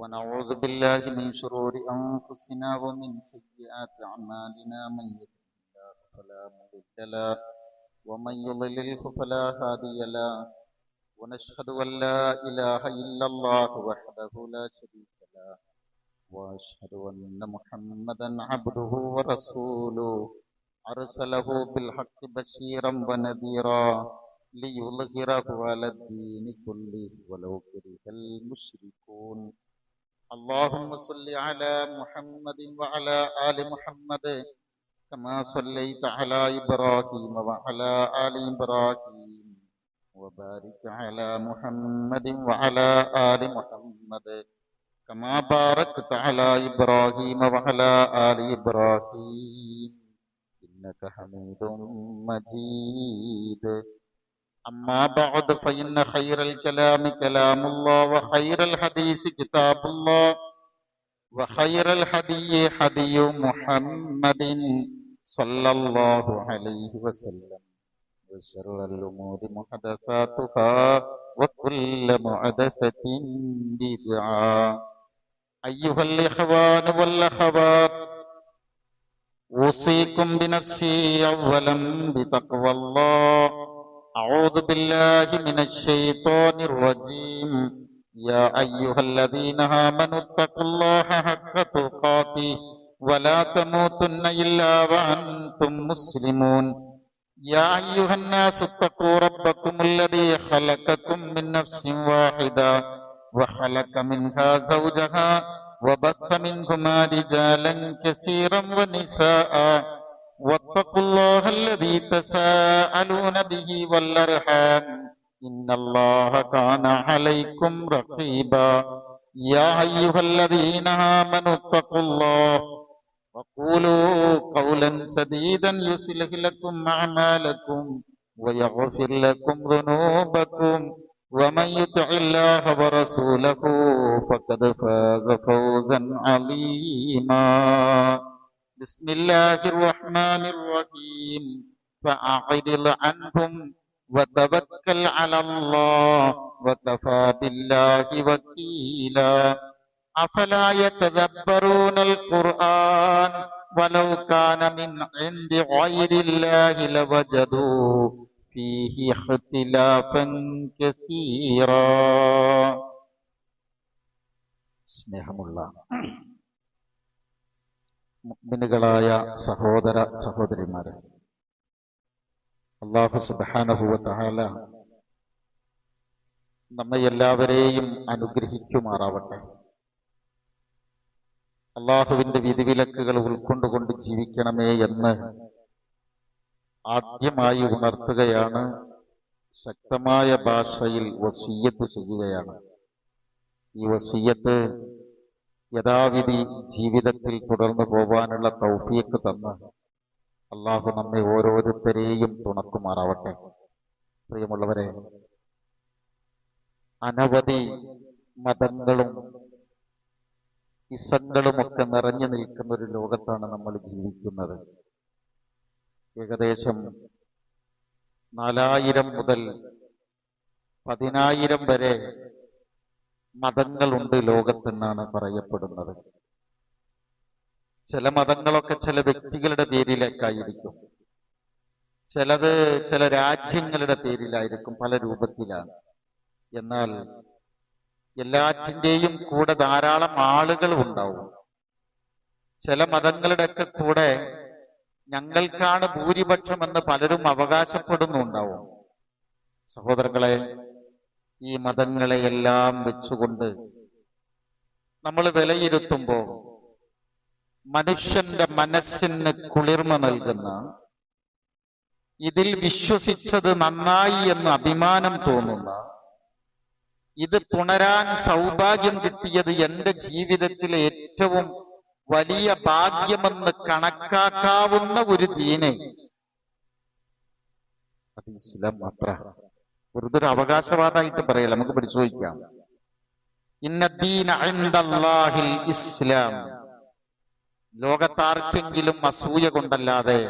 ونعوذ بالله من شرور أنفسنا ومن سيئات أعمالنا من يهده الله فلا مضل له ومن يضلله فلا هادي له ونشهد أن لا إله إلا الله وحده لا شريك له وأشهد أن محمدا عبده ورسوله أرسله بالحق بشيرا ونذيرا ليظهره على الدين كله ولو كره المشركون. اللهم صل على محمد وعلى آل محمد كما صليت على إبراهيم وعلى آل إبراهيم وبارك على محمد وعلى آل محمد كما باركت على إبراهيم وعلى آل إبراهيم إنك حميد مجيد. أما بعد فإن خير الكلام كلام الله وخير الحديث كتاب الله وخير الهدي هدي محمد صلى الله عليه وسلم وشر الأمور محدثاتها وكل محدثة بدعة. أيها الإخوان والأخوات، أوصيكم بنفسي أولا بتقوى الله. أعوذ بالله من الشيطان الرجيم. يا أيها الذين آمنوا اتقوا الله حق تقاته ولا تموتن إلا وأنتم مسلمون. يا أيها الناس اتقوا ربكم الذي خلقكم من نفس واحدة وخلق منها زوجها وبث منهما رجالا كثيرا ونساء واتقوا الله الذي تساءلون به والأرحام إن الله كان عليكم رقيبا. يا أيها الذين آمنوا اتقوا الله وقولوا قولا سديدا يصلح لكم أعمالكم ويغفر لكم ذنوبكم ومن يطع الله ورسوله فقد فاز فوزا عظيما. بسم الله الرحمن الرحيم. فأعرض عنهم وتوكل على الله وكفى بالله وكيلا. أفلا يتدبرون القرآن ولو كان من عند غير الله لوجدوا فيه اختلافا كثيرا. സ്നേഹമുള്ള മുഅ്മിനുകളായ സഹോദര സഹോദരിമാരെ, അല്ലാഹു സുബ്ഹാനഹു വ തആല നമ്മെ എല്ലാവരെയും അനുഗ്രഹിക്കുമാറാവട്ടെ. അള്ളാഹുവിന്റെ വിധിവിലക്കുകൾ ഉൾക്കൊണ്ടുകൊണ്ട് ജീവിക്കണമേ എന്ന് ആദ്യമായി ഉണർത്തുകയാണ്. ശക്തമായ ഭാഷയിൽ വസിയ്യത്ത് ചെയ്യുകയാണ്. ഈ വസിയ്യത്ത് യഥാവിധി ജീവിതത്തിൽ തുടർന്നു പോവാനുള്ള തൗഫീഖ് തന്ന് അള്ളാഹു നമ്മെ ഓരോരുത്തരെയും തുണക്കുമാറാവട്ടെ. പ്രിയമുള്ളവരെ, അനവധി മതങ്ങളും ഇസങ്ങളുമൊക്കെ നിറഞ്ഞു നിൽക്കുന്ന ഒരു ലോകത്താണ് നമ്മൾ ജീവിക്കുന്നത്. ഏകദേശം 4000 മുതൽ 10000 വരെ മതങ്ങളുണ്ട് ലോകത്തെന്നാണ് പറയപ്പെടുന്നത്. ചില മതങ്ങളൊക്കെ ചില വ്യക്തികളുടെ പേരിലേക്കായിരിക്കും, ചിലത് ചില രാജ്യങ്ങളുടെ പേരിലായിരിക്കും, പല രൂപത്തിലാണ്. എന്നാൽ എല്ലാറ്റിൻ്റെയും കൂടെ ധാരാളം ആളുകൾ ഉണ്ടാവും. ചില മതങ്ങളുടെയൊക്കെ കൂടെ ഞങ്ങൾക്കാണ് ഭൂരിപക്ഷമെന്ന് പലരും അവകാശപ്പെടുന്നുണ്ടാവും. സഹോദരങ്ങളെ, ഈ മതങ്ങളെയെല്ലാം വെച്ചുകൊണ്ട് നമ്മൾ വിലയിരുത്തുമ്പോൾ മനുഷ്യന്റെ മനസ്സിന് കുളിർമ നൽകുന്ന, ഇതിൽ വിശ്വസിച്ചത് നന്നായി എന്ന് അഭിമാനം തോന്നുന്ന, ഇത് പുണരാൻ സൗഭാഗ്യം കിട്ടിയത് എന്റെ ജീവിതത്തിലെ ഏറ്റവും വലിയ ഭാഗ്യമെന്ന് കണക്കാക്കാവുന്ന ഒരു ദീന് അത് ഇസ്ലാം മാത്ര. വെറുതെ ഒരു അവകാശവാദമായിട്ട് പറയല്ല, നമുക്ക് പരിശോധിക്കാം. ഇന്നദ്ദീന ഇൻദല്ലാഹിൽ ഇസ്ലാം. ലോകത്താർക്കെങ്കിലും അസൂയ കൊണ്ടല്ലാതെ,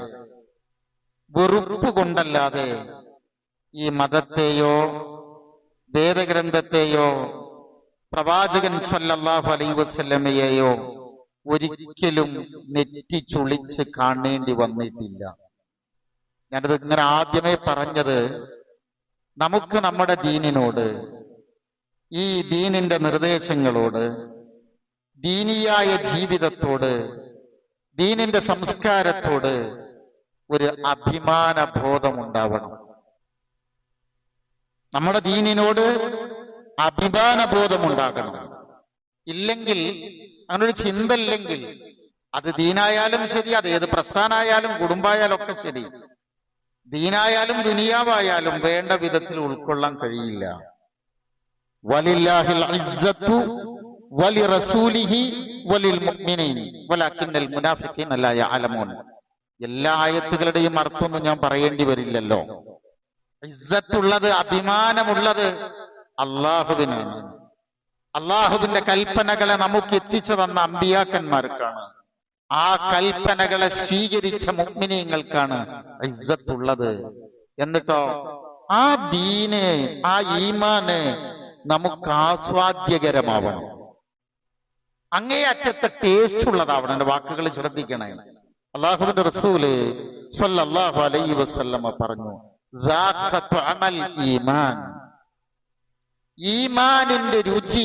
വെറുപ്പ് കൊണ്ടല്ലാതെ ഈ മതത്തെയോ വേദഗ്രന്ഥത്തെയോ പ്രവാചകൻ സല്ലല്ലാഹു അലൈഹി വസല്ലമയെയോ ഒരിക്കലും നെറ്റി ചുളിച്ച് കാണേണ്ടി വന്നിട്ടില്ല. ഞാനത് ഇങ്ങനെ ആദ്യമേ പറഞ്ഞത്, നമുക്ക് നമ്മുടെ ദീനിനോട്, ഈ ദീനിന്റെ നിർദ്ദേശങ്ങളോട്, ദീനിയായ ജീവിതത്തോട്, ദീനിന്റെ സംസ്കാരത്തോട് ഒരു അഭിമാന ബോധമുണ്ടാവണം. നമ്മുടെ ദീനിനോട് അഭിമാന ബോധമുണ്ടാകണം. ഇല്ലെങ്കിൽ, അങ്ങനൊരു ചിന്ത ഇല്ലെങ്കിൽ, അത് ദീനായാലും ശരി, അത് ഏത് പ്രസ്ഥാനായാലും കുടുംബായാലും ഒക്കെ ശരി, ദീനായാലും ദുനിയാവായാലും വേണ്ട വിധത്തിൽ ഉൾക്കൊള്ളാൻ കഴിയില്ല. വലില്ലാഹിൽ ഇസ്സത്തു വലിറസൂലിഹി വലിൽ മുഅ്മിനീൻ വലകിന്നൽ മുനാഫിഖീന ലാ യഅലമൂൻ. എല്ലാ ആയത്തുകളുടെയും അർത്ഥമൊന്നും ഞാൻ പറയേണ്ടി വരില്ലല്ലോ. ഇസ്സത്തുള്ളത്, അഭിമാനമുള്ളത് അള്ളാഹുവിനാണ്. അള്ളാഹുവിന്റെ കൽപ്പനകളെ നമുക്ക് എത്തിച്ചു തന്ന അമ്പിയാക്കന്മാർക്കാണ്. ആ കൽപ്പനകളെ സ്വീകരിച്ച മുഅ്മിനീങ്ങൾക്കാണ് ഇസ്സത്തുള്ളത്. എന്നിട്ടോ ആ ദീന്, ആ ഈമാന് നമുക്ക് ആസ്വാദ്യകരമാവണം, അങ്ങേയറ്റത്തെ ടേസ്റ്റ് ഉള്ളതാവണം. എന്റെ വാക്കുകൾ ശ്രദ്ധിക്കണേ. അള്ളാഹുവിന്റെ റസൂല് സ്വല്ലല്ലാഹു അലൈഹി വസല്ലമ പറഞ്ഞു, ദാഖ തുഅമൽ ഈമാൻ, ഈമാനിന്റെ രുചി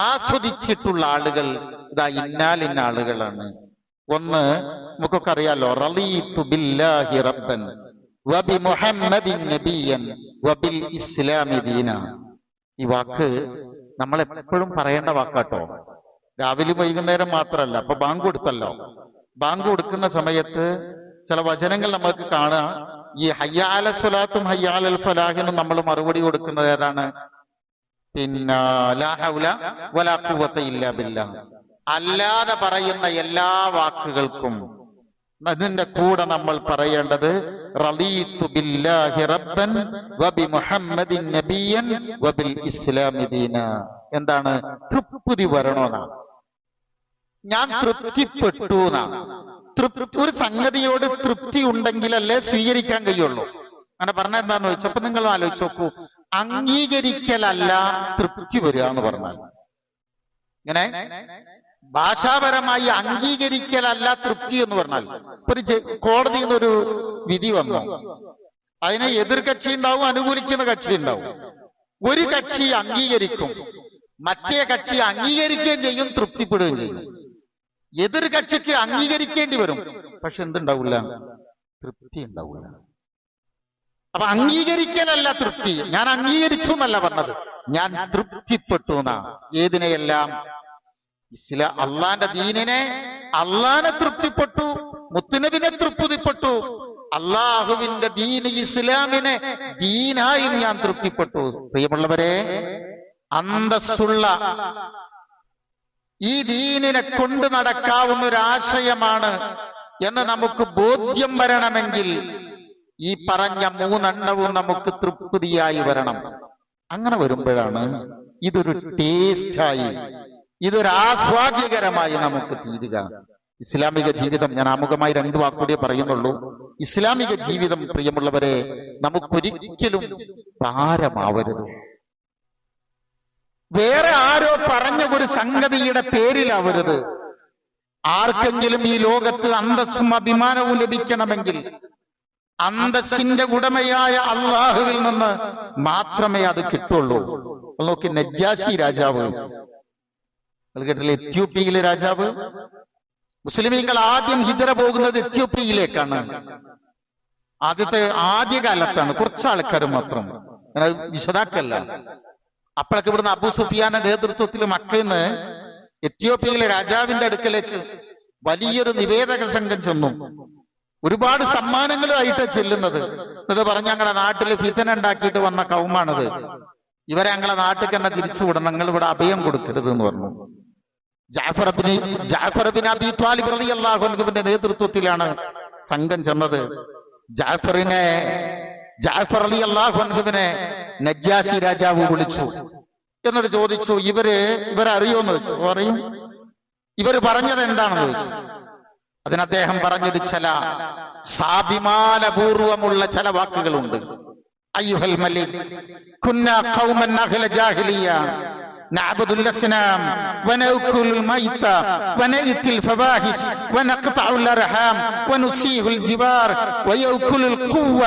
ആസ്വദിച്ചിട്ടുള്ള ആളുകൾ ഇതാ ഇന്നാലിന്ന ആളുകളാണ്. ഒന്ന്, നമുക്കൊക്കെ അറിയാലോ, റളീതു ബില്ലാഹി റബ്ബൻ വബി മുഹമ്മദിൻ നബിയ്യൻ വബിൽ ഇസ്ലാമി ദീന. ഈ വാക്ക് നമ്മൾ എപ്പോഴും പറയേണ്ട വാക്കാട്ടോ. രാവിലെ വൈകുന്നേരം മാത്രമല്ല. അപ്പൊ ബാങ്ക് കൊടുത്തല്ലോ, ബാങ്ക് കൊടുക്കുന്ന സമയത്ത് ചില വചനങ്ങൾ നമുക്ക് കാണാം. ഈ ഹയ്യാല സ്വലാത്തും ഹയ്യാലൽ ഫലാഹിനും നമ്മൾ മറുപടി കൊടുക്കുന്നത് ഏതാണ്? പിന്നെ ലാ ഹൗല വലാ ഖുവത ഇല്ലാ ബില്ലാഹ്. അല്ലാതെ പറയുന്ന എല്ലാ വാക്കുകൾക്കും അതിന്റെ കൂടെ നമ്മൾ പറയേണ്ടത് റളീതു ബില്ലാഹി റബ്ബൻ വബി മുഹമ്മദിൻ നബിയ്യൻ വബിൽ ഇസ്ലാമി ദീന. എന്താണ്? തൃപ്തി വരണോന്നാണ്. ഞാൻ തൃപ്തിപ്പെട്ടു എന്നാണ്. ഒരു സംഗതിയോട് തൃപ്തി ഉണ്ടെങ്കിലല്ലേ സ്വീകരിക്കാൻ കഴിയുള്ളൂ. അങ്ങനെ പറഞ്ഞ എന്താന്ന് ചോദിച്ചപ്പോ നിങ്ങൾ ആലോചിച്ച് നോക്കൂ, അംഗീകരിക്കലല്ല തൃപ്തി വരിക എന്ന് പറഞ്ഞാൽ. ഇങ്ങനെ ഭാഷാപരമായി അംഗീകരിക്കലല്ല തൃപ്തി എന്ന് പറഞ്ഞാൽ, ഒരു കോടതിയിൽ നിന്നൊരു വിധി വന്നു, അതിനെ എതിർ കക്ഷി ഉണ്ടാവും, അനുകൂലിക്കുന്ന കക്ഷി ഉണ്ടാവും. ഒരു കക്ഷി അംഗീകരിക്കും, മറ്റേ കക്ഷി അംഗീകരിക്കുകയും ചെയ്യും, തൃപ്തിപ്പെടുകയും ചെയ്യും. എതിർ കക്ഷിക്ക് അംഗീകരിക്കേണ്ടി വരും, പക്ഷെ എന്തുണ്ടാവില്ല? തൃപ്തി ഉണ്ടാവില്ല. അപ്പൊ അംഗീകരിക്കലല്ല തൃപ്തി. ഞാൻ അംഗീകരിച്ചു എന്നല്ല പറഞ്ഞത്, ഞാൻ തൃപ്തിപ്പെട്ടു എന്നാ. ഏതിനെയെല്ലാം? അള്ളാന്റെ ദീനിനെ, അള്ളാനെ തൃപ്തിപ്പെട്ടു, മുത്തുനബിനെ തൃപ്തിപ്പെട്ടു, അള്ളാഹുവിന്റെ ദീന് ഇസ്ലാമിനെ ദീനായും ഞാൻ തൃപ്തിപ്പെട്ടു. പ്രിയമുള്ളവരെ, അന്തസ്സുള്ള ഈ ദീനിനെ കൊണ്ട് നടക്കാവുന്ന ഒരു ആശയമാണ് എന്ന് നമുക്ക് ബോധ്യം വരണമെങ്കിൽ ഈ പറഞ്ഞ മൂന്നെണ്ണവും നമുക്ക് തൃപ്തിയായി വരണം. അങ്ങനെ വരുമ്പോഴാണ് ഇതൊരു ടേസ്റ്റായി, ഇതൊരു ആസ്വാദ്യകരമായി നമുക്ക് തീരുക. ഇസ്ലാമിക ജീവിതം, ഞാൻ ആമുഖമായി 2 വാക്കുകൂടിയേ പറയുന്നുള്ളൂ. ഇസ്ലാമിക ജീവിതം പ്രിയമുള്ളവരെ നമുക്കൊരിക്കലും ഭാരമാവരുത്. വേറെ ആരോ പറഞ്ഞ ഒരു സംഗതിയുടെ പേരിലാവരുത്. ആർക്കെങ്കിലും ഈ ലോകത്ത് അന്തസ്സും അഭിമാനവും ലഭിക്കണമെങ്കിൽ അന്തസ്സിന്റെ ഉടമയായ അള്ളാഹുവിൽ നിന്ന് മാത്രമേ അത് കിട്ടുള്ളൂ. നോക്കി, നജ്ജാശി രാജാവ്, കേട്ടില്ലേ? എത്യോപ്യയിലെ രാജാവ്. മുസ്ലിമീങ്ങൾ ആദ്യം ഹിജ്റ പോകുന്നത് എത്യോപ്യയിലേക്കാണ്. ആദ്യകാലത്താണ്, കുറച്ച് ആൾക്കാർ മാത്രം, വിശദാക്കല്ല. അപ്പോഴൊക്കെ ഇവിടുന്ന് അബൂ സുഫിയാന്റെ നേതൃത്വത്തിൽ മക്കയിൽ നിന്ന് എത്യോപ്യയിലെ രാജാവിന്റെ അടുക്കലേക്ക് വലിയൊരു നിവേദക സംഘം ചെന്നു. ഒരുപാട് സമ്മാനങ്ങളുമായിട്ട് ചെല്ലുന്നത്. എന്നിട്ട് പറഞ്ഞ ഞങ്ങളുടെ നാട്ടിൽ ഫിതന ഉണ്ടാക്കിയിട്ട് വന്ന കൗമാണത്, ഇവരെ ഞങ്ങളെ നാട്ടിൽ തന്നെ തിരിച്ചുവിടണം, നിങ്ങൾ ഇവിടെ അഭയം കൊടുക്കരുത് എന്ന് പറഞ്ഞു. ജഅഫർ ബിൻ അബീ ത്വാലിബ് റളിയല്ലാഹു അൻഹുവിന്റെ നേതൃത്വത്തിലാണ് സംഘം ചെന്നത്. ജഅഫർ റളിയല്ലാഹു അൻഹുവിനെ നജ്ജാശി രാജാവ് വിളിച്ചു. എന്നിട്ട് ചോദിച്ചു, ഇവരെ അറിയോന്ന് ചോദിച്ചു. പറയും, ഇവര് പറഞ്ഞത് എന്താണെന്ന് ചോദിച്ചു. അതിന് അദ്ദേഹം പറഞ്ഞൊരു ചില സാഭിമാനപൂർവമുള്ള ചില വാക്കുകളുണ്ട്. അയ്യുഹൽ മലിക് കുന്നാ ഖൗമൻ അഹ്ല ജാഹിലിയ്യ നഅബുദുൽ അസ്നാം വനഅകുലുൽ മൈത വനഅതിൽ ഫവാഹിഷ് വനഖതഉൽ അർഹാം വനുസീഹുൽ ജിവാർ വയഅകുലുൽ ഖുവ്വ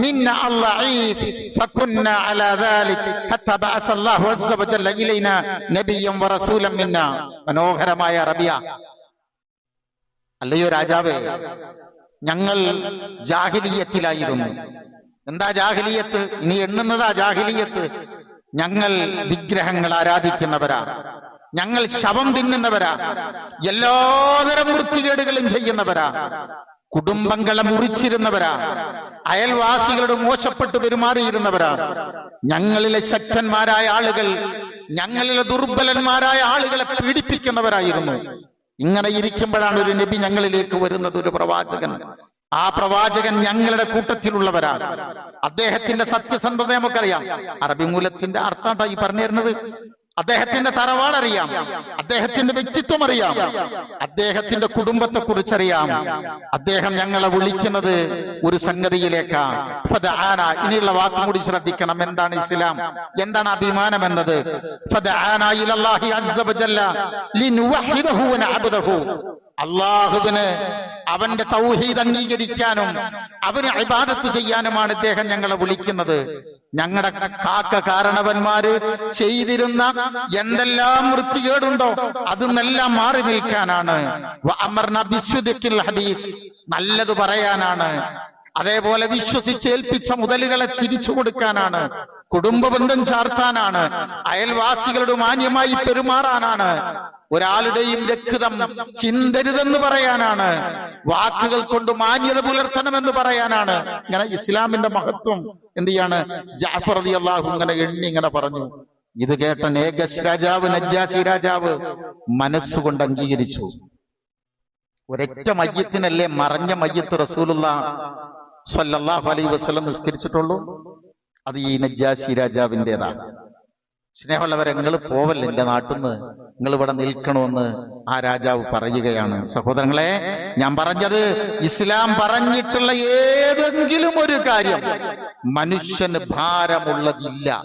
മിന്ന അൽളഈഫ് ഫകുന്ന അലാ ദാലിക് ഹത്താ ബഅസല്ലാഹു അസ്സ വജല്ല ഇലൈനാ നബിയ്യൻ വറസൂലൻ മിന്നാ. മനോഹരമായ അറബിയ. അല്ലയോ രാജാവേ, ഞങ്ങൾ ജാഹിലിയത്തിലായിരുന്നു. എന്താ ജാഹിലിയത്ത്? ഇനി എണ്ണുന്നതാ ജാഹിലിയത്ത്. ഞങ്ങൾ വിഗ്രഹങ്ങൾ ആരാധിക്കുന്നവരാ, ഞങ്ങൾ ശവം തിന്നുന്നവരാ, എല്ലാതരം വൃത്തികേടുകളും ചെയ്യുന്നവരാ, കുടുംബങ്ങളെ മുറിച്ചിരുന്നവരാ, അയൽവാസികളോട് മോശപ്പെട്ടു പെരുമാറിയിരുന്നവരാ. ഞങ്ങളിലെ ശക്തന്മാരായ ആളുകൾ ഞങ്ങളിലെ ദുർബലന്മാരായ ആളുകളെ പീഡിപ്പിക്കുന്നവരായിരുന്നു. ഇങ്ങനെ ഇരിക്കുമ്പോഴാണ് ഒരു നബി ഞങ്ങളിലേക്ക് വരുന്നത്, ഒരു പ്രവാചകൻ. ആ പ്രവാചകൻ ഞങ്ങളുടെ കൂട്ടത്തിലുള്ളവരാ. അദ്ദേഹത്തിന്റെ സത്യസന്ധത നമുക്കറിയാം. അറബി മൂലത്തിന്റെ അർത്ഥാട്ടാ ഈ പറഞ്ഞു തരുന്നത്. അദ്ദേഹത്തിന്റെ തറവാടറിയാം, അദ്ദേഹത്തിന്റെ വ്യക്തിത്വം അറിയാം, അദ്ദേഹത്തിന്റെ കുടുംബത്തെ കുറിച്ചറിയാം. അദ്ദേഹം ഞങ്ങളെ വിളിക്കുന്നത് ഒരു സംഗതിയിലേക്കാ. ഫദആന. ഇനിയുള്ള വാക്കും കൂടി ശ്രദ്ധിക്കണം. എന്താണ് ഇസ്ലാം, എന്താണ് അഭിമാനം എന്നത്? ഫദആന ഇലല്ലാഹി അസ്സ വജല്ല ലിനുവഹിദഹു വനഅബ്ദഹു. അള്ളാഹുവിന് അവന്റെ തൗഹീദ് അംഗീകരിക്കാനും അവന് ഇബാദത്ത് ചെയ്യാനുമാണ് ഇദ്ദേഹം ഞങ്ങളെ വിളിക്കുന്നത്. ഞങ്ങളുടെ കാക്ക കാരണവന്മാര് ചെയ്തിരുന്ന എന്തെല്ലാം വൃത്തികേടുണ്ടോ അതെല്ലാം മാറി നിൽക്കാനാണ്. വഅമർന ബിസ്സുദ്ഖിൽ ഹദീസ്. നല്ലത് പറയാനാണ്. അതേപോലെ വിശ്വസിച്ചേൽപ്പിച്ച മുതലുകളെ തിരിച്ചു കൊടുക്കാനാണ്. കുടുംബ ബന്ധം ചാർത്താനാണ്. അയൽവാസികളോട് മാന്യമായി പെരുമാറാനാണ്. ഒരാളുടെയും രക്തം ചിന്തരുതെന്ന് പറയാനാണ്. വാക്കുകൾ കൊണ്ട് മാന്യത പുലർത്തണമെന്ന് പറയാനാണ്. ഇങ്ങനെ ഇസ്ലാമിന്റെ മഹത്വം എന്ത് ചെയ്യാണ്? ജഅഫർ റളിയല്ലാഹു ഇങ്ങനെ എണ്ണി ഇങ്ങനെ പറഞ്ഞു. ഇത് കേട്ട നേഗസ് രാജാവ്, നജ്ജാശി രാജാവ് മനസ്സുകൊണ്ട് അംഗീകരിച്ചു. ഒരൊറ്റ മയ്യത്തിനല്ലേ മറഞ്ഞ മയ്യത്ത് റസൂലുള്ളാഹി സ്വല്ലല്ലാഹു അലൈഹി വസല്ലം നിസ്കരിച്ചിട്ടുള്ളൂ. അത് ഈ നജ്ജാശി രാജാവിൻ്റെതാണ്. സ്നേഹമുള്ളവരെ, നിങ്ങൾ പോവല്ല എന്റെ നാട്ടിൽ നിന്ന്, നിങ്ങൾ ഇവിടെ നിൽക്കണമെന്ന് ആ രാജാവ് പറയുകയാണ്. സഹോദരങ്ങളെ, ഞാൻ പറഞ്ഞത് ഇസ്ലാം പറഞ്ഞിട്ടുള്ള ഏതെങ്കിലും ഒരു കാര്യം മനുഷ്യന് ഭാരമുള്ളതില്ല.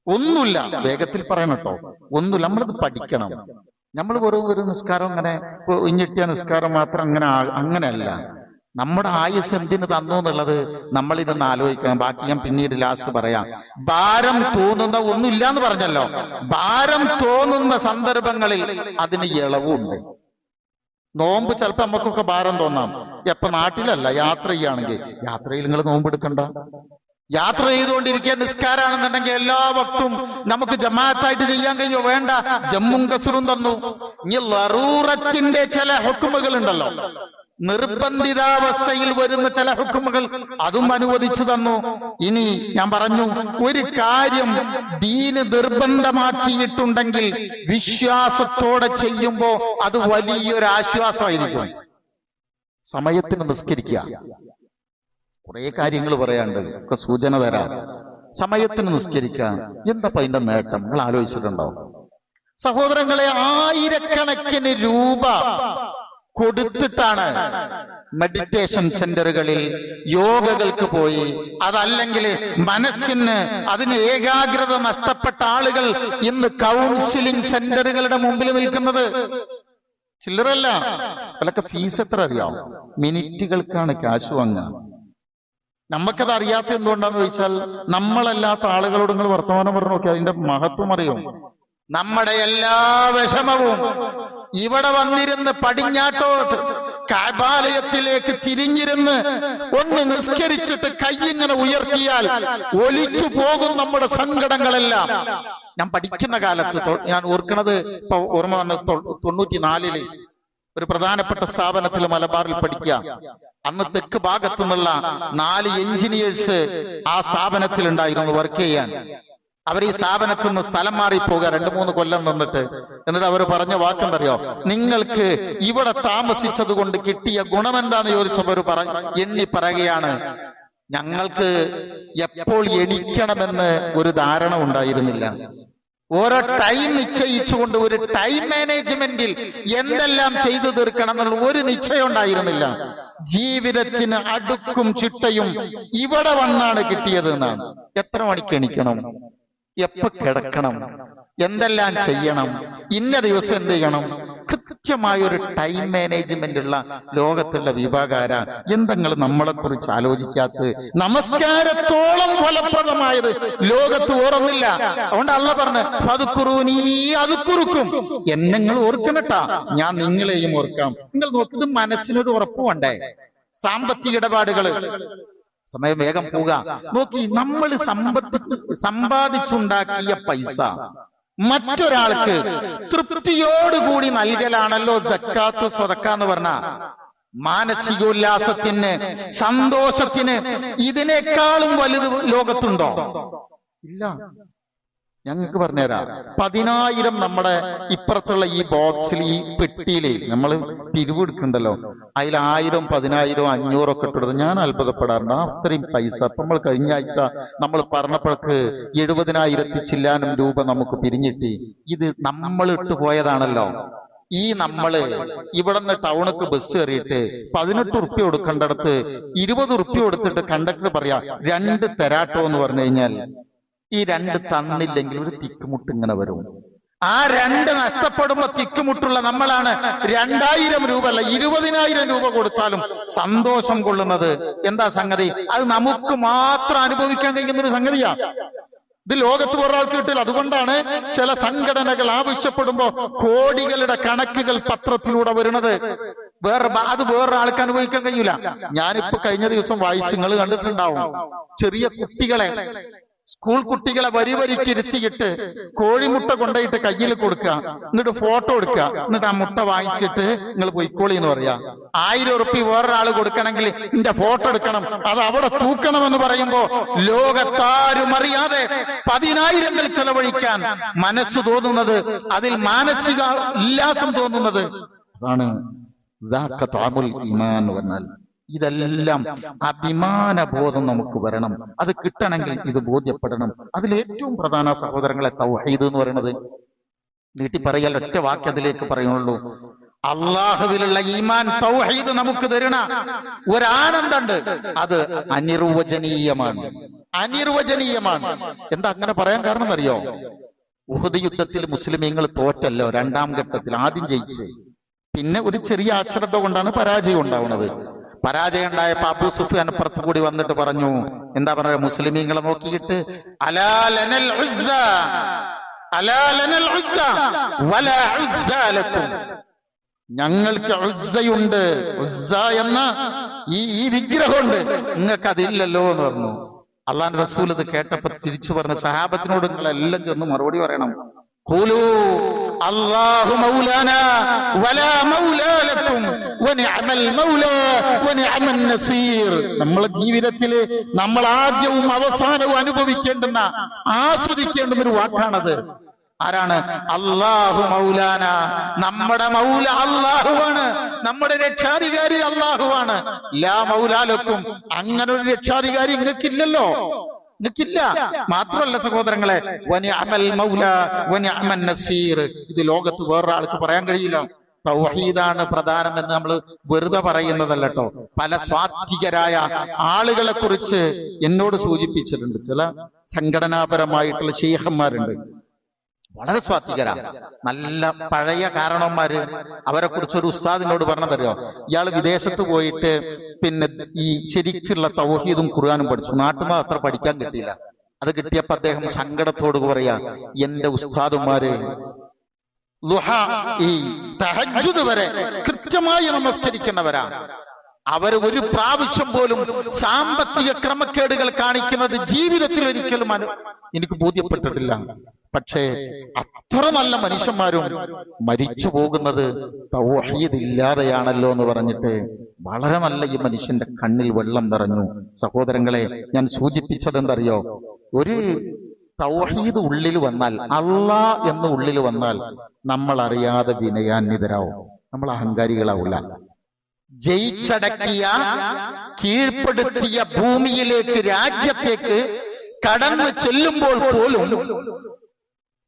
ഒന്നുമില്ല. വേഗത്തിൽ പറയണം കേട്ടോ. ഒന്നുമില്ല. നമ്മളിത് പഠിക്കണം. നമ്മൾ ഒരു നിസ്കാരം അങ്ങനെ ഇഞ്ഞിട്ടിയ നിസ്കാരം മാത്രം അങ്ങനെയല്ല. നമ്മുടെ ആയുസ് എന്തിനു തന്നു എന്നുള്ളത് നമ്മളിതൊന്ന് ആലോചിക്കണം. ബാക്കി ഞാൻ പിന്നീട് ലാസ്റ്റ് പറയാം. ഭാരം തോന്നുന്ന ഒന്നുമില്ല എന്ന് പറഞ്ഞല്ലോ. ഭാരം തോന്നുന്ന സന്ദർഭങ്ങളിൽ അതിന് ഇളവുണ്ട്. നോമ്പ് ചിലപ്പോ നമുക്കൊക്കെ ഭാരം തോന്നാം. എപ്പോ? നാട്ടിലല്ല, യാത്ര ചെയ്യുകയാണെങ്കിൽ. യാത്രയിൽ നിങ്ങൾ നോമ്പെടുക്കണ്ട. യാത്ര ചെയ്തുകൊണ്ടിരിക്കുക നിസ്കാരാണെന്നുണ്ടെങ്കിൽ എല്ലാ വക്തും നമുക്ക് ജമാഅത്തായിട്ട് ചെയ്യാൻ കഴിയോ? വേണ്ട. ജമ്മും കസറും തന്നു. ഇനി ലറൂറത്തിന്റെ ചില ഹുക്കുമുകൾ ഉണ്ടല്ലോ, നിർബന്ധിതാവസ്ഥയിൽ വരുന്ന ചില ഹുക്കുമുകൾ, അതും അനുവദിച്ചു തന്നു. ഇനി ഞാൻ പറഞ്ഞു, ഒരു കാര്യം ദീന് നിർബന്ധമാക്കിയിട്ടുണ്ടെങ്കിൽ വിശ്വാസത്തോടെ ചെയ്യുമ്പോ അത് വലിയൊരു ആശ്വാസമായിരിക്കും. സമയത്തിന് നിസ്കരിക്കുക. കുറെ കാര്യങ്ങൾ പറയാണ്ട്, ഒക്കെ സൂചന തരാം. സമയത്തിന് നിസ്കരിക്കാൻ എന്താ അതിന്റെ നേട്ടം നിങ്ങൾ ആലോചിച്ചിട്ടുണ്ടോ? സഹോദരങ്ങളെ, ആയിരക്കണക്കിന് രൂപ കൊടുത്തിട്ടാണ് മെഡിറ്റേഷൻ സെന്ററുകളിൽ യോഗകൾക്ക് പോയി, അതല്ലെങ്കിൽ മനസ്സിന് അതിന് ഏകാഗ്രത നഷ്ടപ്പെട്ട ആളുകൾ ഇന്ന് കൗൺസിലിംഗ് സെന്ററുകളുടെ മുമ്പിൽ നിൽക്കുന്നത്. ചില്ലറല്ല. അതിലൊക്കെ ഫീസ് എത്ര അറിയാം? മിനിറ്റുകൾക്കാണ് ക്യാഷ് വാങ്ങുക. നമുക്കത് അറിയാത്ത എന്തുകൊണ്ടാന്ന് ചോദിച്ചാൽ, നമ്മളല്ലാത്ത ആളുകളോട് നിങ്ങൾ വർത്തമാനം പറഞ്ഞു നോക്കി, അതിന്റെ മഹത്വം അറിയും. നമ്മുടെ എല്ലാ വിഷമവും ഇവിടെ വന്നിരുന്ന് പടിഞ്ഞാട്ടോട്ട് കഅബാലയത്തിലേക്ക് തിരിഞ്ഞിരുന്ന് ഒന്ന് നിസ്കരിച്ചിട്ട് കൈയിങ്ങനെ ഉയർത്തിയാൽ ഒലിച്ചു പോകും നമ്മുടെ സങ്കടങ്ങളെല്ലാം. ഞാൻ പഠിക്കുന്ന കാലത്ത് ഞാൻ ഓർക്കണത്, ഇപ്പൊ ഓർമ്മ വന്ന 94 ഒരു പ്രധാനപ്പെട്ട സ്ഥാപനത്തിൽ മലബാറിൽ പഠിക്കുക. അന്ന് തെക്ക് ഭാഗത്തു നിന്നുള്ള 4 എഞ്ചിനീയേഴ്സ് ആ സ്ഥാപനത്തിൽ ഉണ്ടായിരുന്നു വർക്ക് ചെയ്യാൻ. അവർ ഈ സ്ഥാപനത്തിൽ നിന്ന് സ്ഥലം മാറിപ്പോകുക 2-3 കൊല്ലം നിന്നിട്ട്. എന്നിട്ട് അവർ പറഞ്ഞ വാക്കെന്തറിയോ? നിങ്ങൾക്ക് ഇവിടെ താമസിച്ചത് കൊണ്ട് കിട്ടിയ ഗുണമെന്താന്ന് ചോദിച്ചപ്പോൾ എണ്ണി പറയുകയാണ്, ഞങ്ങൾക്ക് എപ്പോൾ എണിക്കണമെന്ന് ഒരു ധാരണ ഉണ്ടായിരുന്നില്ല. ഓരോ ടൈം നിശ്ചയിച്ചുകൊണ്ട് ഒരു ടൈം മാനേജ്മെന്റിൽ എന്തെല്ലാം ചെയ്തു തീർക്കണം എന്നുള്ള ഒരു നിശ്ചയം ഉണ്ടായിരുന്നില്ല. ജീവിതത്തിന് അടുക്കും ചിട്ടയും ഇവിടെ വന്നാണ് കിട്ടിയത് എന്നാണ്. എത്ര മണിക്ക് എണിക്കണം, എപ്പോ കിടക്കണം, എന്തെല്ലാം ചെയ്യണം, ഇന്ന ദിവസം എന്ത് ചെയ്യണം, കൃത്യമായൊരു ടൈം മാനേജ്മെന്റ് ഉള്ള ലോകത്തുള്ള വിഭാഗാര എന്തെങ്കിലും നമ്മളെ കുറിച്ച് ആലോചിക്കാത്തത്? നമസ്കാരത്തോളം ഫലപ്രദമായത് ലോകത്ത് ഓർന്നില്ല. അതുകൊണ്ട് അള്ളാഹ് പറഞ്ഞു ഫദ്കുറൂനീ അദ്കുറുക്കും, എന്നെ നിങ്ങൾ ഓർക്കണട്ടാ, ഞാൻ നിങ്ങളെയും ഓർക്കാം. നിങ്ങൾ നോക്ക്, ഇത് മനസ്സിനൊരു ഉറപ്പ് വേണ്ടേ? സാമ്പത്തിക ഇടപാടുകള്, സമയം വേഗം പോവുക. നോക്കി, നമ്മൾ സമ്പാദിച്ചുണ്ടാക്കിയ പൈസ മറ്റൊരാൾക്ക് തൃപ്തിയോടുകൂടി നൽകലാണല്ലോ സക്കാത്ത് സ്വതക്ക എന്ന് പറഞ്ഞ. മാനസികോല്ലാസത്തിന്, സന്തോഷത്തിന് ഇതിനേക്കാളും വലുത് ലോകത്തുണ്ടോ? ഇല്ല. ഞങ്ങൾക്ക് പറഞ്ഞുതരാം. 10,000 നമ്മുടെ ഇപ്പുറത്തുള്ള ഈ ബോക്സിൽ, ഈ പെട്ടിയില് നമ്മൾ പിരിവെടുക്കുന്നുണ്ടല്ലോ, അതിൽ 1000, 10,000, 500 ഒക്കെ ഇട്ടെടുത്ത് ഞാൻ അത്ഭുതപ്പെടാറുണ്ട്. അത്രയും പൈസ ഇപ്പൊ നമ്മൾ കഴിഞ്ഞ ആഴ്ച നമ്മൾ പറഞ്ഞപ്പോഴേക്ക് 70,000 ചില്ലാനും രൂപ നമുക്ക് പിരിഞ്ഞിട്ടി. ഇത് നമ്മൾ ഇട്ട് പോയതാണല്ലോ. ഈ നമ്മള് ഇവിടെ നിന്ന് ടൗണിക്ക് ബസ് കയറിയിട്ട് 18 ഉറുപ്പ്യ കൊടുക്കേണ്ടടത്ത് 20 ഉറുപ്പ്യ കൊടുത്തിട്ട് കണ്ടക്ടർ പറയാ 2 തരാട്ടോ എന്ന് പറഞ്ഞു കഴിഞ്ഞാൽ, ഈ 2 തന്നില്ലെങ്കിൽ ഒരു തിക്കുമുട്ട് ഇങ്ങനെ വരും. ആ 2 നഷ്ടപ്പെടുമ്പോ തിക്കുമുട്ടുള്ള നമ്മളാണ് 2000 രൂപ അല്ല 20,000 രൂപ കൊടുത്താലും സന്തോഷം കൊള്ളുന്നത്. എന്താ സംഗതി? അത് നമുക്ക് മാത്രം അനുഭവിക്കാൻ കഴിയുന്ന ഒരു സംഗതിയാ. ഇത് ലോകത്ത് ഒരാൾക്ക് കിട്ടില്ല. അതുകൊണ്ടാണ് ചില സംഘടനകൾ ആവശ്യപ്പെടുമ്പോ കോടികളുടെ കണക്കുകൾ പത്രത്തിലൂടെ വരുന്നത്. അത് വേറൊരാൾക്ക് അനുഭവിക്കാൻ കഴിയൂല. ഞാനിപ്പോ കഴിഞ്ഞ ദിവസം വായിച്ച്, നിങ്ങൾ കണ്ടിട്ടുണ്ടാവും, ചെറിയ കുട്ടികളെ, സ്കൂൾ കുട്ടികളെ വരിക്ക് ഇരുത്തിയിട്ട് കോഴിമുട്ട കൊണ്ടുപോയിട്ട് കയ്യിൽ കൊടുക്കുക, എന്നിട്ട് ഫോട്ടോ എടുക്കുക, എന്നിട്ട് ആ മുട്ട വാങ്ങിച്ചിട്ട് നിങ്ങൾ പൊയ്ക്കോളി എന്ന് പറയാ. 1000 ഉറുപ്പ്യ വേറൊരാൾ കൊടുക്കണമെങ്കിൽ നിന്റെ ഫോട്ടോ എടുക്കണം, അത് അവിടെ തൂക്കണമെന്ന് പറയുമ്പോ ലോകത്താരും അറിയാതെ 10,000 ചെലവഴിക്കാൻ മനസ്സ് തോന്നുന്നത്, അതിൽ മാനസിക ഉല്ലാസം തോന്നുന്നത്, അതാണ് ഈമാൻ എന്ന് പറഞ്ഞാൽ. ഇതെല്ലാം അഭിമാനബോധം നമുക്ക് വരണം. അത് കിട്ടണമെങ്കിൽ ഇത് ബോധ്യപ്പെടണം. അതിലേറ്റവും പ്രധാന സഹോദരങ്ങളെ തൗഹീദ് എന്ന് പറയുന്നത്, നീട്ടി പറയാൻ ഒറ്റ വാക്ക് അതിലേക്ക് പറയുള്ളൂ. അള്ളാഹുവിലുള്ള ഈമാൻ, തൗഹീദ് നമുക്ക് തരണ ഒരാനന്ദുണ്ട്, അത് അനിർവചനീയമാണ്. അനിർവചനീയമാണ്. എന്താ അങ്ങനെ പറയാൻ കാരണം എന്നറിയോ? ഉഹദ് യുദ്ധത്തിൽ മുസ്ലിമീങ്ങൾ തോറ്റല്ലോ, 2ാം ഘട്ടത്തിൽ. ആദ്യം ജയിച്ച്, പിന്നെ ഒരു ചെറിയ അശ്രദ്ധ കൊണ്ടാണ് പരാജയം ഉണ്ടാവുന്നത്. പരാജയം ഉണ്ടായപ്പോ അബൂ സുഫിയാൻ പുറത്തു കൂടി വന്നിട്ട് പറഞ്ഞു, എന്താ പറയുക, മുസ്ലിമീങ്ങളെ നോക്കിയിട്ട് അലാ ലനൽ ഉസ്സ അലാ ലനൽ ഉസ്സ വലാ ഉസ്സ ലക്കും, ഞങ്ങൾക്ക് ഉസ്സയുണ്ട്, ഉസ്സ എന്ന ഈ വിഗ്രഹമുണ്ട്, നിങ്ങൾക്ക് അതില്ലല്ലോ എന്ന് പറഞ്ഞു. അള്ളാഹുവിന്റെ റസൂൽ ഇത് കേട്ടപ്പോ തിരിച്ചു പറഞ്ഞു, സഹാബത്തിനോട് നിങ്ങളെല്ലാം ചെന്ന് മറുപടി പറയണം, ഖൂലൂ അല്ലാഹു മൗലാനാ വലാ മൗലാ ലക്കും വനിഅമൽ മൗലാ വനിഅമൻ നസീർ. നമ്മളെ ജീവിതത്തിൽ നമ്മൾ ആദ്യവും അവസാനവും അനുഭവിക്കേണ്ടുന്ന, ആസ്വദിക്കേണ്ടുന്ന ഒരു വാക്കാണത്. ആരാണ്? അല്ലാഹു മൗലാന, നമ്മുടെ മൗല അല്ലാഹുവാണ്, നമ്മുടെ രക്ഷാധികാരി അല്ലാഹുവാണ്. ലാ മൗലാ ലക്കും, അങ്ങനെ ഒരു രക്ഷാധികാരി നിങ്ങൾക്കില്ലല്ലോ, നിൽക്കില്ല. മാത്രമല്ല സഹോദരങ്ങളെ, വനിഅമൽ മൗല വനിഅമൻ നസീർ, ഇത് ലോകത്ത് വേറൊരാൾക്ക് പറയാൻ കഴിയില്ല. തൗഹീദാണ് പ്രധാനമെന്ന് നമ്മൾ വെറുതെ പറയുന്നതല്ല കേട്ടോ. പല സ്വാത്വികരായ ആളുകളെ കുറിച്ച് എന്നോട് സൂചിപ്പിച്ചിട്ടുണ്ട്. ചില സംഘടനാപരമായിട്ടുള്ള ശൈഖന്മാരുണ്ട്, വളരെ സ്വാത്വികരാ, നല്ല പഴയ കാരണവന്മാര്. അവരെ കുറിച്ച് ഒരു ഉസ്താദിനോട് പറഞ്ഞതറിയോ, ഇയാൾ വിദേശത്ത് പോയിട്ട് പിന്നെ ഈ ശരിക്കുള്ള തൗഹീദും ഖുർആനും പഠിച്ചു, നാട്ടിൽ നിന്ന് അത്ര പഠിക്കാൻ കിട്ടിയില്ല. അത് കിട്ടിയപ്പോ അദ്ദേഹം സങ്കടത്തോട് പറയാ, എന്റെ ഉസ്താദുമാര് ളുഹ, ഈ തഹജ്ജുദ് വരെ കൃത്യമായി നമസ്കരിക്കുന്നവരാ. അവർ ഒരു പ്രാവശ്യം പോലും സാമ്പത്തിക ക്രമക്കേടുകൾ കാണിക്കുന്നത് ജീവിതത്തിൽ ഒരിക്കലും എനിക്ക് ബോധ്യപ്പെട്ടിട്ടില്ല. പക്ഷേ അത്ര നല്ല മനുഷ്യന്മാരും മരിച്ചു പോകുന്നത് തൗഹീദ് ഇല്ലാതെയാണല്ലോ എന്ന് പറഞ്ഞിട്ട് വളരെ നല്ല ഈ മനുഷ്യന്റെ കണ്ണിൽ വെള്ളം നിറഞ്ഞു. സഹോദരങ്ങളെ, ഞാൻ സൂചിപ്പിച്ചത് എന്തറിയോ, ഒരു തൗഹീദ് ഉള്ളിൽ വന്നാൽ, അള്ളാ എന്ന് ഉള്ളിൽ വന്നാൽ, നമ്മൾ അറിയാതെ വിനയാന്വിതരാവും, നമ്മൾ അഹങ്കാരികളാവില്ല. ജയിച്ചടക്കിയ, കീഴ്പ്പെടുത്തിയ ഭൂമിയിലേക്ക്, രാജ്യത്തേക്ക് കടന്നു ചെല്ലുമ്പോൾ പോലും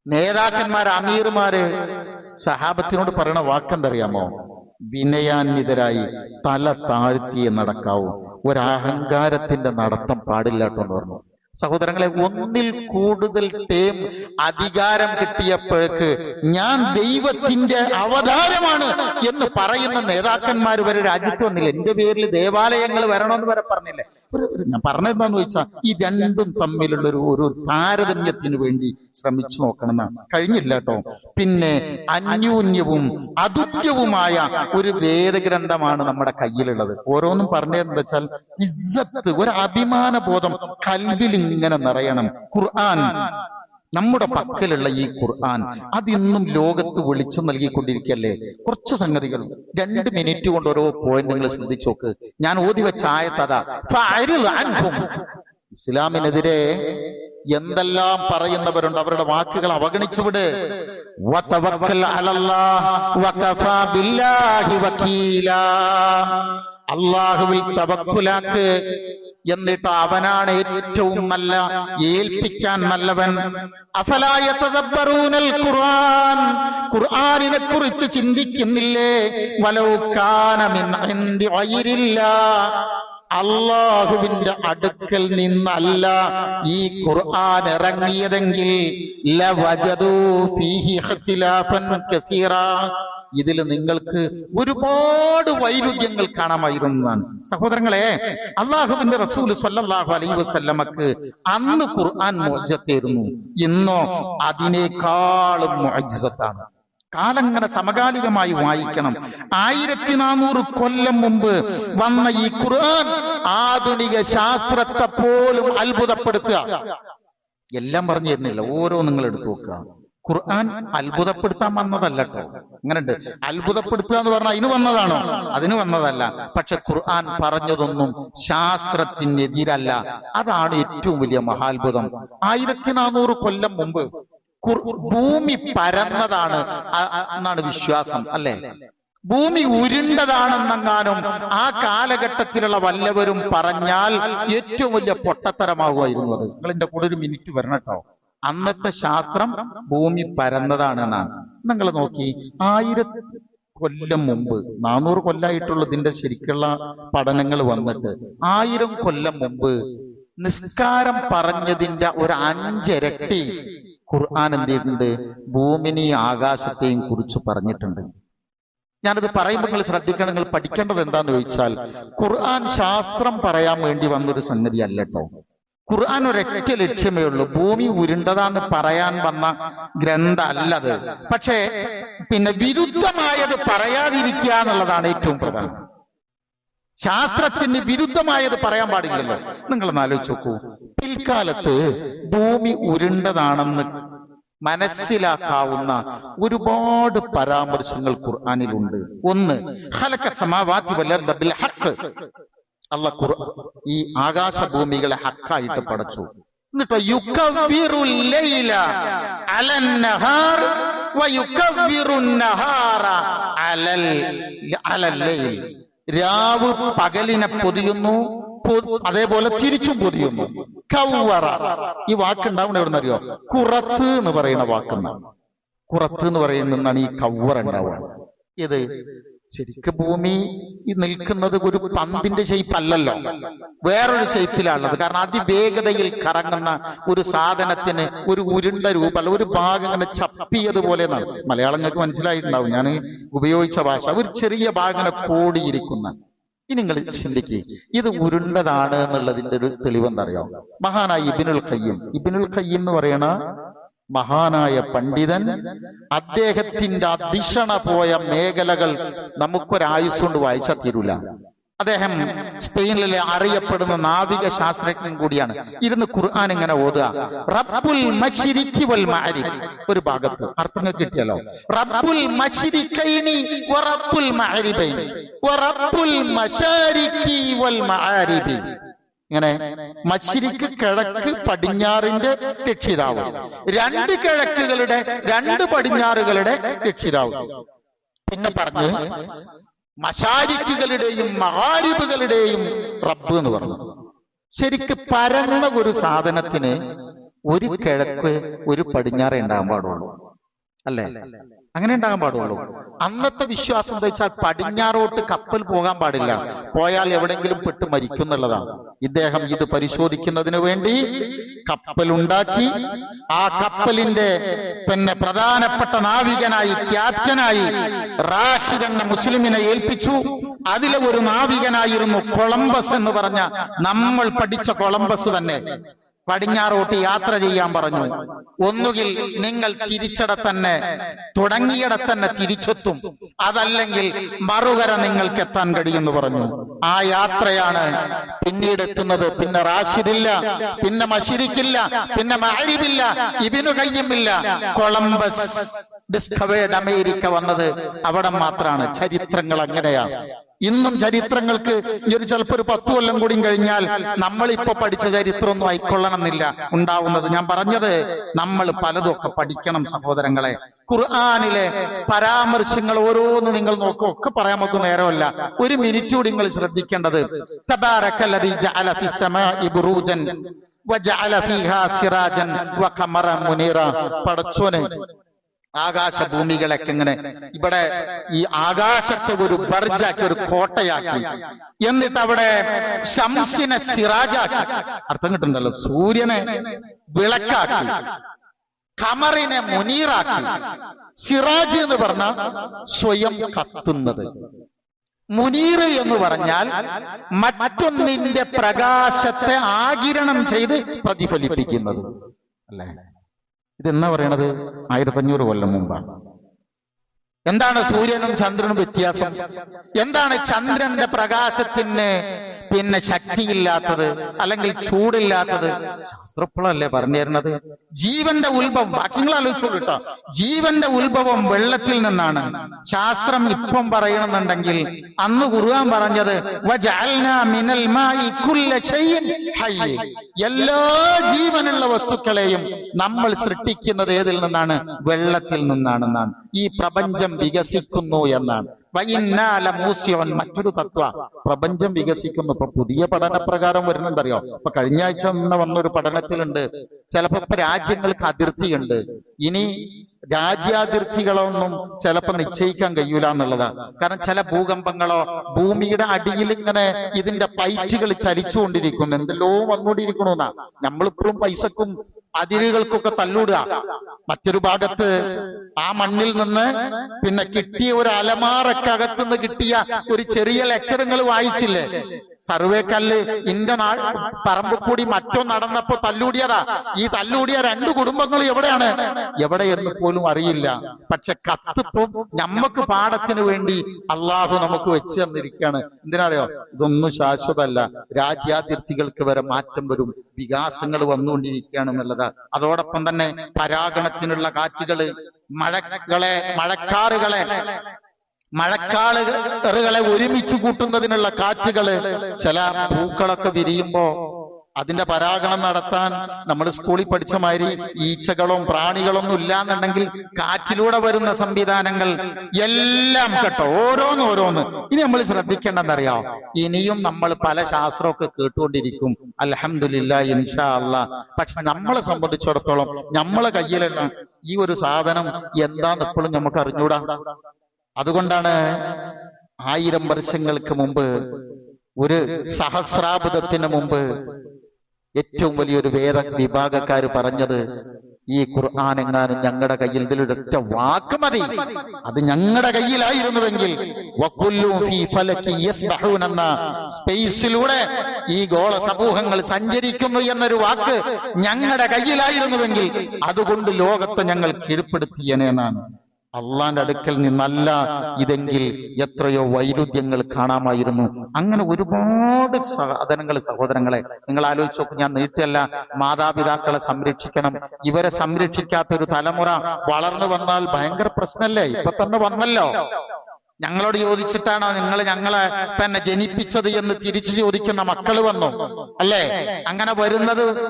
നേതാക്കന്മാർ, അമീർമാര് സഹാബത്തിനോട് പറയണ വാക്കെന്തറിയാമോ? വിനയാന്വിതരായി തല താഴ്ത്തിയെ നടക്കാവൂ, ഒരഹങ്കാരത്തിന്റെ നടത്തം പാടില്ലാട്ടോ എന്ന് പറഞ്ഞു. സഹോദരങ്ങളെ, ഒന്നിൽ കൂടുതൽ ടേം അധികാരം കിട്ടിയപ്പോഴേക്ക് ഞാൻ ദൈവത്തിന്റെ അവതാരമാണ് എന്ന് പറയുന്ന നേതാക്കന്മാർ വരെ രാജ്യത്ത് വന്നില്ല. എന്റെ പേരിൽ ദേവാലയങ്ങൾ വരണമെന്ന് വരെ പറഞ്ഞില്ലേ. ഞാൻ പറഞ്ഞതെന്താന്ന് ചോദിച്ചാൽ ഈ രണ്ടും തമ്മിലുള്ള ഒരു താരതമ്യത്തിന് വേണ്ടി ശ്രമിച്ചു നോക്കണമെന്നാണ്. കഴിഞ്ഞില്ല കേട്ടോ. പിന്നെ അന്യോന്യവും അതുല്യവുമായ ഒരു വേദഗ്രന്ഥമാണ് നമ്മുടെ കയ്യിലുള്ളത്. ഓരോന്നും പറഞ്ഞതെന്താ വെച്ചാൽ ഇസ്സത്ത്, ഒരു അഭിമാന ബോധം കൽബിൽ ഇങ്ങനെ നിറയണം. ഖുർആൻ, നമ്മുടെ പക്കലുള്ള ഈ ഖുർആൻ അതിന്നും ലോകത്ത് വെളിച്ചം നൽകിക്കൊണ്ടിരിക്കല്ലേ. കുറച്ച് സംഗതികൾ 2 മിനിറ്റ് കൊണ്ട് ഓരോ പോയിന്റ് നിങ്ങൾ ശ്രദ്ധിച്ചു നോക്ക്. ഞാൻ ഓതി വെച്ച ആയത്തതാ, ഇസ്ലാമിനെതിരെ എന്തെല്ലാം പറയുന്നവരുണ്ട്, അവരുടെ വാക്കുകൾ അവഗണിച്ചുവിട്. അല്ലാഹുവിൽ തവക്കുലാക്ക്, എന്നിട്ട് അവനാണ് ഏറ്റവും നല്ല ഏൽപ്പിക്കാൻ നല്ലവൻ. അഫലാ യതദബ്ബറൂനൽ ഖുർആൻ, ഖുർആനിനെ കുറിച്ച് ചിന്തിക്കുന്നില്ലേ? വലൗ കാന മിൻ ഇൻദി ഗൈരില്ലാഹ്, അല്ലാഹുവിന്റെ അടുക്കൽ നിന്നല്ല ഈ ഖുർആൻ ഇറങ്ങിയതെങ്കിൽ ലവജദൂ ഫീഹി ഇഖ്തിലാഫൻ കസീറാ, ഇതിൽ നിങ്ങൾക്ക് ഒരുപാട് വൈരുദ്ധ്യങ്ങൾ കാണാമായിരുന്നതാണ്. സഹോദരങ്ങളെ, അള്ളാഹുവിന്റെ റസൂൽ സ്വല്ലല്ലാഹു അലൈഹി വസല്ലമക്ക് അന്ന് ഖുർആൻ മുഅ്ജിസത്തായിരുന്നു. ഇന്നോ അതിനേക്കാളും മുഅ്ജിസത്താണ്. കാലങ്ങനെ സമകാലികമായി വായിക്കണം. 1400 കൊല്ലം മുമ്പ് വന്ന ഈ ഖുർആൻ ആധുനിക ശാസ്ത്രത്തെ പോലും അത്ഭുതപ്പെടുത്തുക. എല്ലാം പറഞ്ഞു തരുന്നില്ല, ഓരോ നിങ്ങൾ എടുത്തു നോക്കുക. ഖുർആൻ അത്ഭുതപ്പെടുത്താൻ വന്നതല്ല കേട്ടോ. അങ്ങനെയുണ്ട്, അത്ഭുതപ്പെടുത്തുക എന്ന് പറഞ്ഞാൽ അതിന് വന്നതാണോ? അതിന് വന്നതല്ല. പക്ഷെ ഖുർആൻ പറഞ്ഞതൊന്നും ശാസ്ത്രത്തിനെതിരല്ല. അതാണ് ഏറ്റവും വലിയ മഹാത്ഭുതം. 1400 കൊല്ലം മുമ്പ് ഭൂമി പരന്നതാണ് എന്നാണ് വിശ്വാസം, അല്ലെ? ഭൂമി ഉരുണ്ടതാണെന്നെങ്ങാനും ആ കാലഘട്ടത്തിലുള്ള വല്ലവരും പറഞ്ഞാൽ ഏറ്റവും വലിയ പൊട്ടത്തരമാകുമായിരുന്നു അത്. നിങ്ങൾ എന്റെ കൂടെ ഒരു മിനിറ്റ് വരണം കേട്ടോ. അന്നത്തെ ശാസ്ത്രം ഭൂമി പരന്നതാണ് എന്നാണ്. നിങ്ങൾ നോക്കി, 1000 കൊല്ലം മുമ്പ്, 400 കൊല്ലമായിട്ടുള്ള ഇതിന്റെ ശരിക്കുള്ള പഠനങ്ങൾ വന്നിട്ട് 1000 കൊല്ലം മുമ്പ് നിസ്കാരം പറഞ്ഞതിന്റെ ഒരു 5 ഇരട്ടി ഖുർആൻ എന്ത് ചെയ്തിട്ടുണ്ട്? ഭൂമിനെയും ആകാശത്തെയും കുറിച്ച് പറഞ്ഞിട്ടുണ്ട്. ഞാനത് പറയുമ്പോൾ നിങ്ങൾ ശ്രദ്ധിക്കണം. നിങ്ങൾ പഠിക്കേണ്ടത് എന്താന്ന് ചോദിച്ചാൽ, ഖുർആൻ ശാസ്ത്രം പറയാൻ വേണ്ടി വന്നൊരു സംഗതി അല്ല കേട്ടോ. ഖുർആൻ ഒരൊറ്റ ലക്ഷ്യമേ ഉള്ളൂ, ഭൂമി ഉരുണ്ടതാന്ന് പറയാൻ വന്ന ഗ്രന്ഥ അല്ലത്. പക്ഷേ പിന്നെ വിരുദ്ധമായത് പറയാതിരിക്കുക എന്നുള്ളതാണ് ഏറ്റവും പ്രധാനം. ശാസ്ത്രത്തിന് വിരുദ്ധമായത് പറയാൻ പാടില്ലല്ലോ. നിങ്ങളൊന്ന് ആലോചിച്ച് നോക്കൂ. പിൽക്കാലത്ത് ഭൂമി ഉരുണ്ടതാണെന്ന് മനസ്സിലാക്കാവുന്ന ഒരുപാട് പരാമർശങ്ങൾ ഖുർആനിലുണ്ട്. ഒന്ന്, ഖലഖ സമാവാതി വൽ അർദ ബിൽ ഹഖ്, അല്ലാഹു ഈ ആകാശഭൂമികളെ ഹക്കായിട്ട് പടച്ചു. എന്നിട്ടോ യുകവ്വിറുൽ ലൈല അലൻ നഹാർ വയുകവ്വിറുൻ നഹാറ അലൽ ലൈൽ, രാവ് പകലിനെ പൊതിയുന്നു, അതേപോലെ തിരിച്ചും പൊതിയുന്നു. കവ്വറ, ഈ വാക്കുണ്ടാവുന്ന എവിടെ നിന്നറിയോ? കുറത്ത് എന്ന് പറയുന്ന വാക്കെന്നാണ്. കുറത്ത് എന്ന് പറയുന്നതാണ് ഈ കവ്വറ ഉണ്ടാവുക. ഇത് ശരിക്കും ഭൂമി നിൽക്കുന്നത് ഒരു പന്തിന്റെ ഷേപ്പ് അല്ലല്ലോ, വേറൊരു ഷേപ്പിലാണുള്ളത്. കാരണം അതിവേഗതയിൽ കറങ്ങുന്ന ഒരു സാധനത്തിന് ഒരു ഉരുണ്ട രൂപമല്ല, ഒരു ഭാഗം ഇങ്ങനെ ചപ്പിയതുപോലെ എന്നാണ്. മലയാളങ്ങൾക്ക് മനസ്സിലായിട്ടുണ്ടാവും ഞാൻ ഉപയോഗിച്ച ഭാഷ. ഒരു ചെറിയ ഭാഗം കൂടിയിരിക്കുന്ന. ഇനി നിങ്ങൾ ചിന്തിക്കുക, ഇത് ഉരുണ്ടതാണ് എന്നുള്ളതിന്റെ ഒരു തെളിവെന്നറിയോ? മഹാനായ ഇബ്നുൽ ഖയ്യിം എന്ന് പറയണ മഹാനായ പണ്ഡിതൻ, അദ്ദേഹത്തിന്റെ അധിഷണ പോയ മേഖലകൾ നമുക്കൊരായുസ് കൊണ്ട് വായിച്ചാൽ തീരൂല. അദ്ദേഹം സ്പെയിനിലെ അറിയപ്പെടുന്ന നാവിക ശാസ്ത്രജ്ഞൻ കൂടിയാണ്. ഇരുന്ന് ഖുർആൻ ഇങ്ങനെ ഓതുക. റബ്ബുൽ മശ്രിഖി വൽ മഅരിബ്, ഒരു ഭാഗത്ത് അർത്ഥങ്ങൾ കിട്ടിയല്ലോ. റബ്ബുൽ മശ്രിഖൈനി വ റബ്ബുൽ മഅരിബൈനി വ റബ്ബുൽ മശാരിഖി വൽ മആരിബി. ഇങ്ങനെ മശ്രിഖ് കിഴക്ക് പടിഞ്ഞാറിന്റെ രക്ഷിതാവ്, 2 കിഴക്കുകളുടെ 2 പടിഞ്ഞാറുകളുടെ രക്ഷിതാവ്. പിന്നെ പറഞ്ഞ് മശാരിക്കുകളുടെയും മഹാരിബുകളുടെയും റബ്ബ് എന്ന് പറഞ്ഞു. ശരിക്ക് പരന്ന ഒരു സാധനത്തിന് ഒരു കിഴക്ക് ഒരു പടിഞ്ഞാറേ ഉണ്ടാകാൻ പാടുള്ളൂ. അല്ലേ? അങ്ങനെ ഉണ്ടാകാൻ പാടുള്ളൂ. അന്നത്തെ വിശ്വാസം എന്താ വെച്ചാൽ പടിഞ്ഞാറോട്ട് കപ്പൽ പോകാൻ പാടില്ല, പോയാൽ എവിടെങ്കിലും പെട്ട് മരിക്കും എന്നുള്ളതാണ്. ഇദ്ദേഹം ഇത് പരിശോധിക്കുന്നതിന് വേണ്ടി കപ്പലുണ്ടാക്കി. ആ കപ്പലിന്റെ പ്രധാനപ്പെട്ട നാവികനായി, ക്യാപ്റ്റനായി റാഷിദ് എന്ന മുസ്ലിമിനെ ഏൽപ്പിച്ചു. അതിലെ ഒരു നാവികനായിരുന്നു കൊളംബസ് എന്ന് പറഞ്ഞ നമ്മൾ പഠിച്ച കൊളംബസ് തന്നെ. പടിഞ്ഞാറോട്ട് യാത്ര ചെയ്യാൻ പറഞ്ഞു. ഒന്നുകിൽ നിങ്ങൾ തിരിച്ചടത്തന്നെ, തുടങ്ങിയിടത്തന്നെ തിരിച്ചെത്തും, അതല്ലെങ്കിൽ മറുകര നിങ്ങൾക്ക് എത്താൻ കഴിയുമെന്ന് പറഞ്ഞു. ആ യാത്രയാണ് പിന്നീട് എത്തുന്നത്. പിന്നെ റാഷിദില്ല, പിന്നെ മശിരിക്കില്ല, പിന്നെ മഅരിബില്ല, ഇബ്നു ഖയ്യിമില്ല. കൊളംബസ് ഡിസ്കവേർഡ് അമേരിക്ക വന്നത് അവിടെ മാത്രമാണ്. ചരിത്രങ്ങൾ അങ്ങനെയാണ്. ഇന്നും ചരിത്രങ്ങൾക്ക് ഈ ഒരു ചിലപ്പോൾ ഒരു 10 കൊല്ലം കൂടി കഴിഞ്ഞാൽ നമ്മളിപ്പോ പഠിച്ച ചരിത്രമൊന്നും ആയിക്കൊള്ളണമെന്നില്ല ഉണ്ടാവുന്നത്. ഞാൻ പറഞ്ഞത് നമ്മൾ പലതൊക്കെ പഠിക്കണം സഹോദരങ്ങളെ. ഖുർആനിലെ പരാമർശങ്ങൾ ഓരോന്ന് നിങ്ങൾ നോക്കുക, ഒക്കെ പറയാൻ നമുക്ക് നേരമല്ല. ഒരു മിനിറ്റ് കൂടി നിങ്ങൾ ശ്രദ്ധിക്കേണ്ടത്. തബാറകല്ലദീ ജഅല ഫിസ്സമാഇ ബുറൂജൻ വജഅല ഫീഹാ സിറാജൻ വഖമറൻ മുനീറ. പടച്ചോനെ ആകാശഭൂമികളൊക്കെ ഇങ്ങനെ ഇവിടെ ഈ ആകാശത്തെ ഒരു ബർജാക്കി, ഒരു കോട്ടയാക്കി, എന്നിട്ട് അവിടെ ശംസിനെ സിറാജാക്കി, അർത്ഥം കിട്ടുന്നുണ്ടല്ലോ, സൂര്യനെ വിളക്കാക്കി, ഖമറിനെ മുനീറാക്കി. സിറാജ് എന്ന് പറഞ്ഞാൽ സ്വയം കത്തുന്നത്, മുനീർ എന്ന് പറഞ്ഞാൽ മറ്റൊന്നിന്റെ പ്രകാശത്തെ ആഗിരണം ചെയ്ത് പ്രതിഫലിപ്പിക്കുന്നത്. അല്ലേ? ഇതെന്നാ പറയണത്? 1500 കൊല്ലം മുമ്പാണ്. എന്താണ് സൂര്യനും ചന്ദ്രനും വ്യത്യാസം? എന്താണ് ചന്ദ്രന്റെ പ്രകാശത്തിന് ശക്തിയില്ലാത്തത്, അല്ലെങ്കിൽ ചൂടില്ലാത്തത്? ശാസ്ത്രപ്പുളല്ലേ പറഞ്ഞു തരുന്നത്. ജീവന്റെ ഉത്ഭവം, ബാക്കി നിങ്ങൾ ആലോചിച്ചോളൂ കേട്ടോ. ജീവന്റെ ഉത്ഭവം വെള്ളത്തിൽ നിന്നാണ്. ശാസ്ത്രം ഇപ്പം പറയണമെന്നുണ്ടെങ്കിൽ അന്ന് ഖുർആൻ പറഞ്ഞത് വജഅൽനാ മിനൽ മാഇ കുല്ല ശൈഇൻ ഹയ്യ്, എല്ലാ ജീവനുള്ള വസ്തുക്കളെയും നമ്മൾ സൃഷ്ടിക്കുന്നത് ഏതിൽ നിന്നാണ്? വെള്ളത്തിൽ നിന്നാണെന്നാണ്. ഈ പ്രപഞ്ചം വികസിക്കുന്നു എന്നാണ്. മറ്റൊരു തത്വ, പ്രപഞ്ചം വികസിക്കുന്നു. ഇപ്പൊ പുതിയ പഠനപ്രകാരം വരുന്നെന്തറിയോ? ഇപ്പൊ കഴിഞ്ഞ ആഴ്ച വന്നൊരു പഠനത്തിലുണ്ട്, ചിലപ്പോ രാജ്യങ്ങൾക്ക് അതിർത്തിയുണ്ട്. ഇനി രാജ്യാതിർത്തികളൊന്നും ചിലപ്പോ നിശ്ചയിക്കാൻ കഴിയൂല എന്നുള്ളതാ. കാരണം ചില ഭൂകമ്പങ്ങളോ ഭൂമിയുടെ അടിയിൽ ഇങ്ങനെ ഇതിന്റെ പൈറ്റുകൾ ചലിച്ചുകൊണ്ടിരിക്കുന്നു, എന്തെല്ലോ വന്നുകൊണ്ടിരിക്കണമെന്നാ. നമ്മളിപ്പോഴും പൈസക്കും അതിരുകൾക്കൊക്കെ തല്ലൂടുക. മറ്റൊരു ഭാഗത്ത് ആ മണ്ണിൽ നിന്ന് കിട്ടിയ ഒരു അലമാറക്കകത്തുനിന്ന് കിട്ടിയ ഒരു ചെറിയ ലെക്ചറുകൾ വായിച്ചില്ലേ? സർവേ കല്ല് ഇന്റെ പറമ്പ് കൂടി മറ്റോ നടന്നപ്പോ തല്ലൂടിയതാ. ഈ തല്ലൂടിയ 2 കുടുംബങ്ങൾ എവിടെയാണ്, എവിടെയെന്ന് പോലും അറിയില്ല. പക്ഷെ കത്തിപ്പോ നമ്മക്ക് പാഠത്തിന് വേണ്ടി അള്ളാഹു നമുക്ക് വെച്ച് തന്നിരിക്കുകയാണ്. എന്തിനറിയോ? ഇതൊന്നും ശാശ്വതമല്ല. രാജ്യാതിർത്തികൾക്ക് വരെ മാറ്റം വരും, വികാസങ്ങൾ വന്നുകൊണ്ടിരിക്കുകയാണ് എന്നുള്ളതാ. അതോടൊപ്പം തന്നെ പരാഗണത്തിനുള്ള കാറ്റുകള്, മഴക്കാറുകളെ ഒരുമിച്ച് കൂട്ടുന്നതിനുള്ള കാറ്റുകള്, ചില പൂക്കളൊക്കെ വിരിയുമ്പോ അതിന്റെ പരാഗണം നടത്താൻ നമ്മൾ സ്കൂളിൽ പഠിച്ച മാതിരി ഈച്ചകളും പ്രാണികളൊന്നും ഇല്ലാന്നുണ്ടെങ്കിൽ കാറ്റിലൂടെ വരുന്ന സംവിധാനങ്ങൾ എല്ലാം കേട്ടോ, ഓരോന്ന്. ഇനി നമ്മൾ ശ്രദ്ധിക്കേണ്ടെന്നറിയാം, ഇനിയും നമ്മൾ പല ശാസ്ത്രമൊക്കെ കേട്ടുകൊണ്ടിരിക്കും. അൽഹംദുലില്ലാഹ്, ഇൻഷാ അല്ലാഹ്. പക്ഷെ നമ്മളെ സംബന്ധിച്ചിടത്തോളം നമ്മളെ കയ്യിലുള്ള ഈ ഒരു സാധനം എന്താന്ന് എപ്പോഴും നമുക്ക് അറിഞ്ഞൂടാ. അതുകൊണ്ടാണ് 1000 വർഷങ്ങൾക്ക് മുമ്പ്, ഒരു സഹസ്രാബ്ദത്തിന് മുമ്പ് ഏറ്റവും വലിയൊരു വേദ വിഭാഗക്കാര് പറഞ്ഞത്, ഈ ഖുർആൻ എങ്ങാനും ഞങ്ങളുടെ കയ്യിൽ ഇതിലൊരൊറ്റ വാക്ക് മതി, അത് ഞങ്ങളുടെ കയ്യിലായിരുന്നുവെങ്കിൽ എന്ന സ്പേസിലൂടെ ഈ ഗോള സമൂഹങ്ങൾ സഞ്ചരിക്കുന്നു എന്നൊരു വാക്ക് ഞങ്ങളുടെ കയ്യിലായിരുന്നുവെങ്കിൽ അതുകൊണ്ട് ലോകത്തെ ഞങ്ങൾ കീഴ്പ്പെടുത്തിയനെന്നാണ്. അള്ളാന്റെ അടുക്കൽ നിന്നല്ല ഇതെങ്കിൽ എത്രയോ വൈരുദ്ധ്യങ്ങൾ കാണാമായിരുന്നു. അങ്ങനെ ഒരുപാട് സാധനങ്ങൾ. സഹോദരങ്ങളെ, നിങ്ങൾ ആലോചിച്ച് നോക്കും. ഞാൻ നീട്ടല്ല, മാതാപിതാക്കളെ സംരക്ഷിക്കണം. ഇവരെ സംരക്ഷിക്കാത്ത ഒരു തലമുറ വളർന്നു വന്നാൽ ഭയങ്കര പ്രശ്നമല്ലേ? ഇപ്പൊ തന്നെ വന്നല്ലോ. ഞങ്ങളോട് ചോദിച്ചിട്ടാണോ നിങ്ങൾ ഞങ്ങളെ ജനിപ്പിച്ചത് എന്ന് തിരിച്ചു ചോദിക്കുന്ന മക്കൾ വന്നു, അല്ലേ? അങ്ങനെ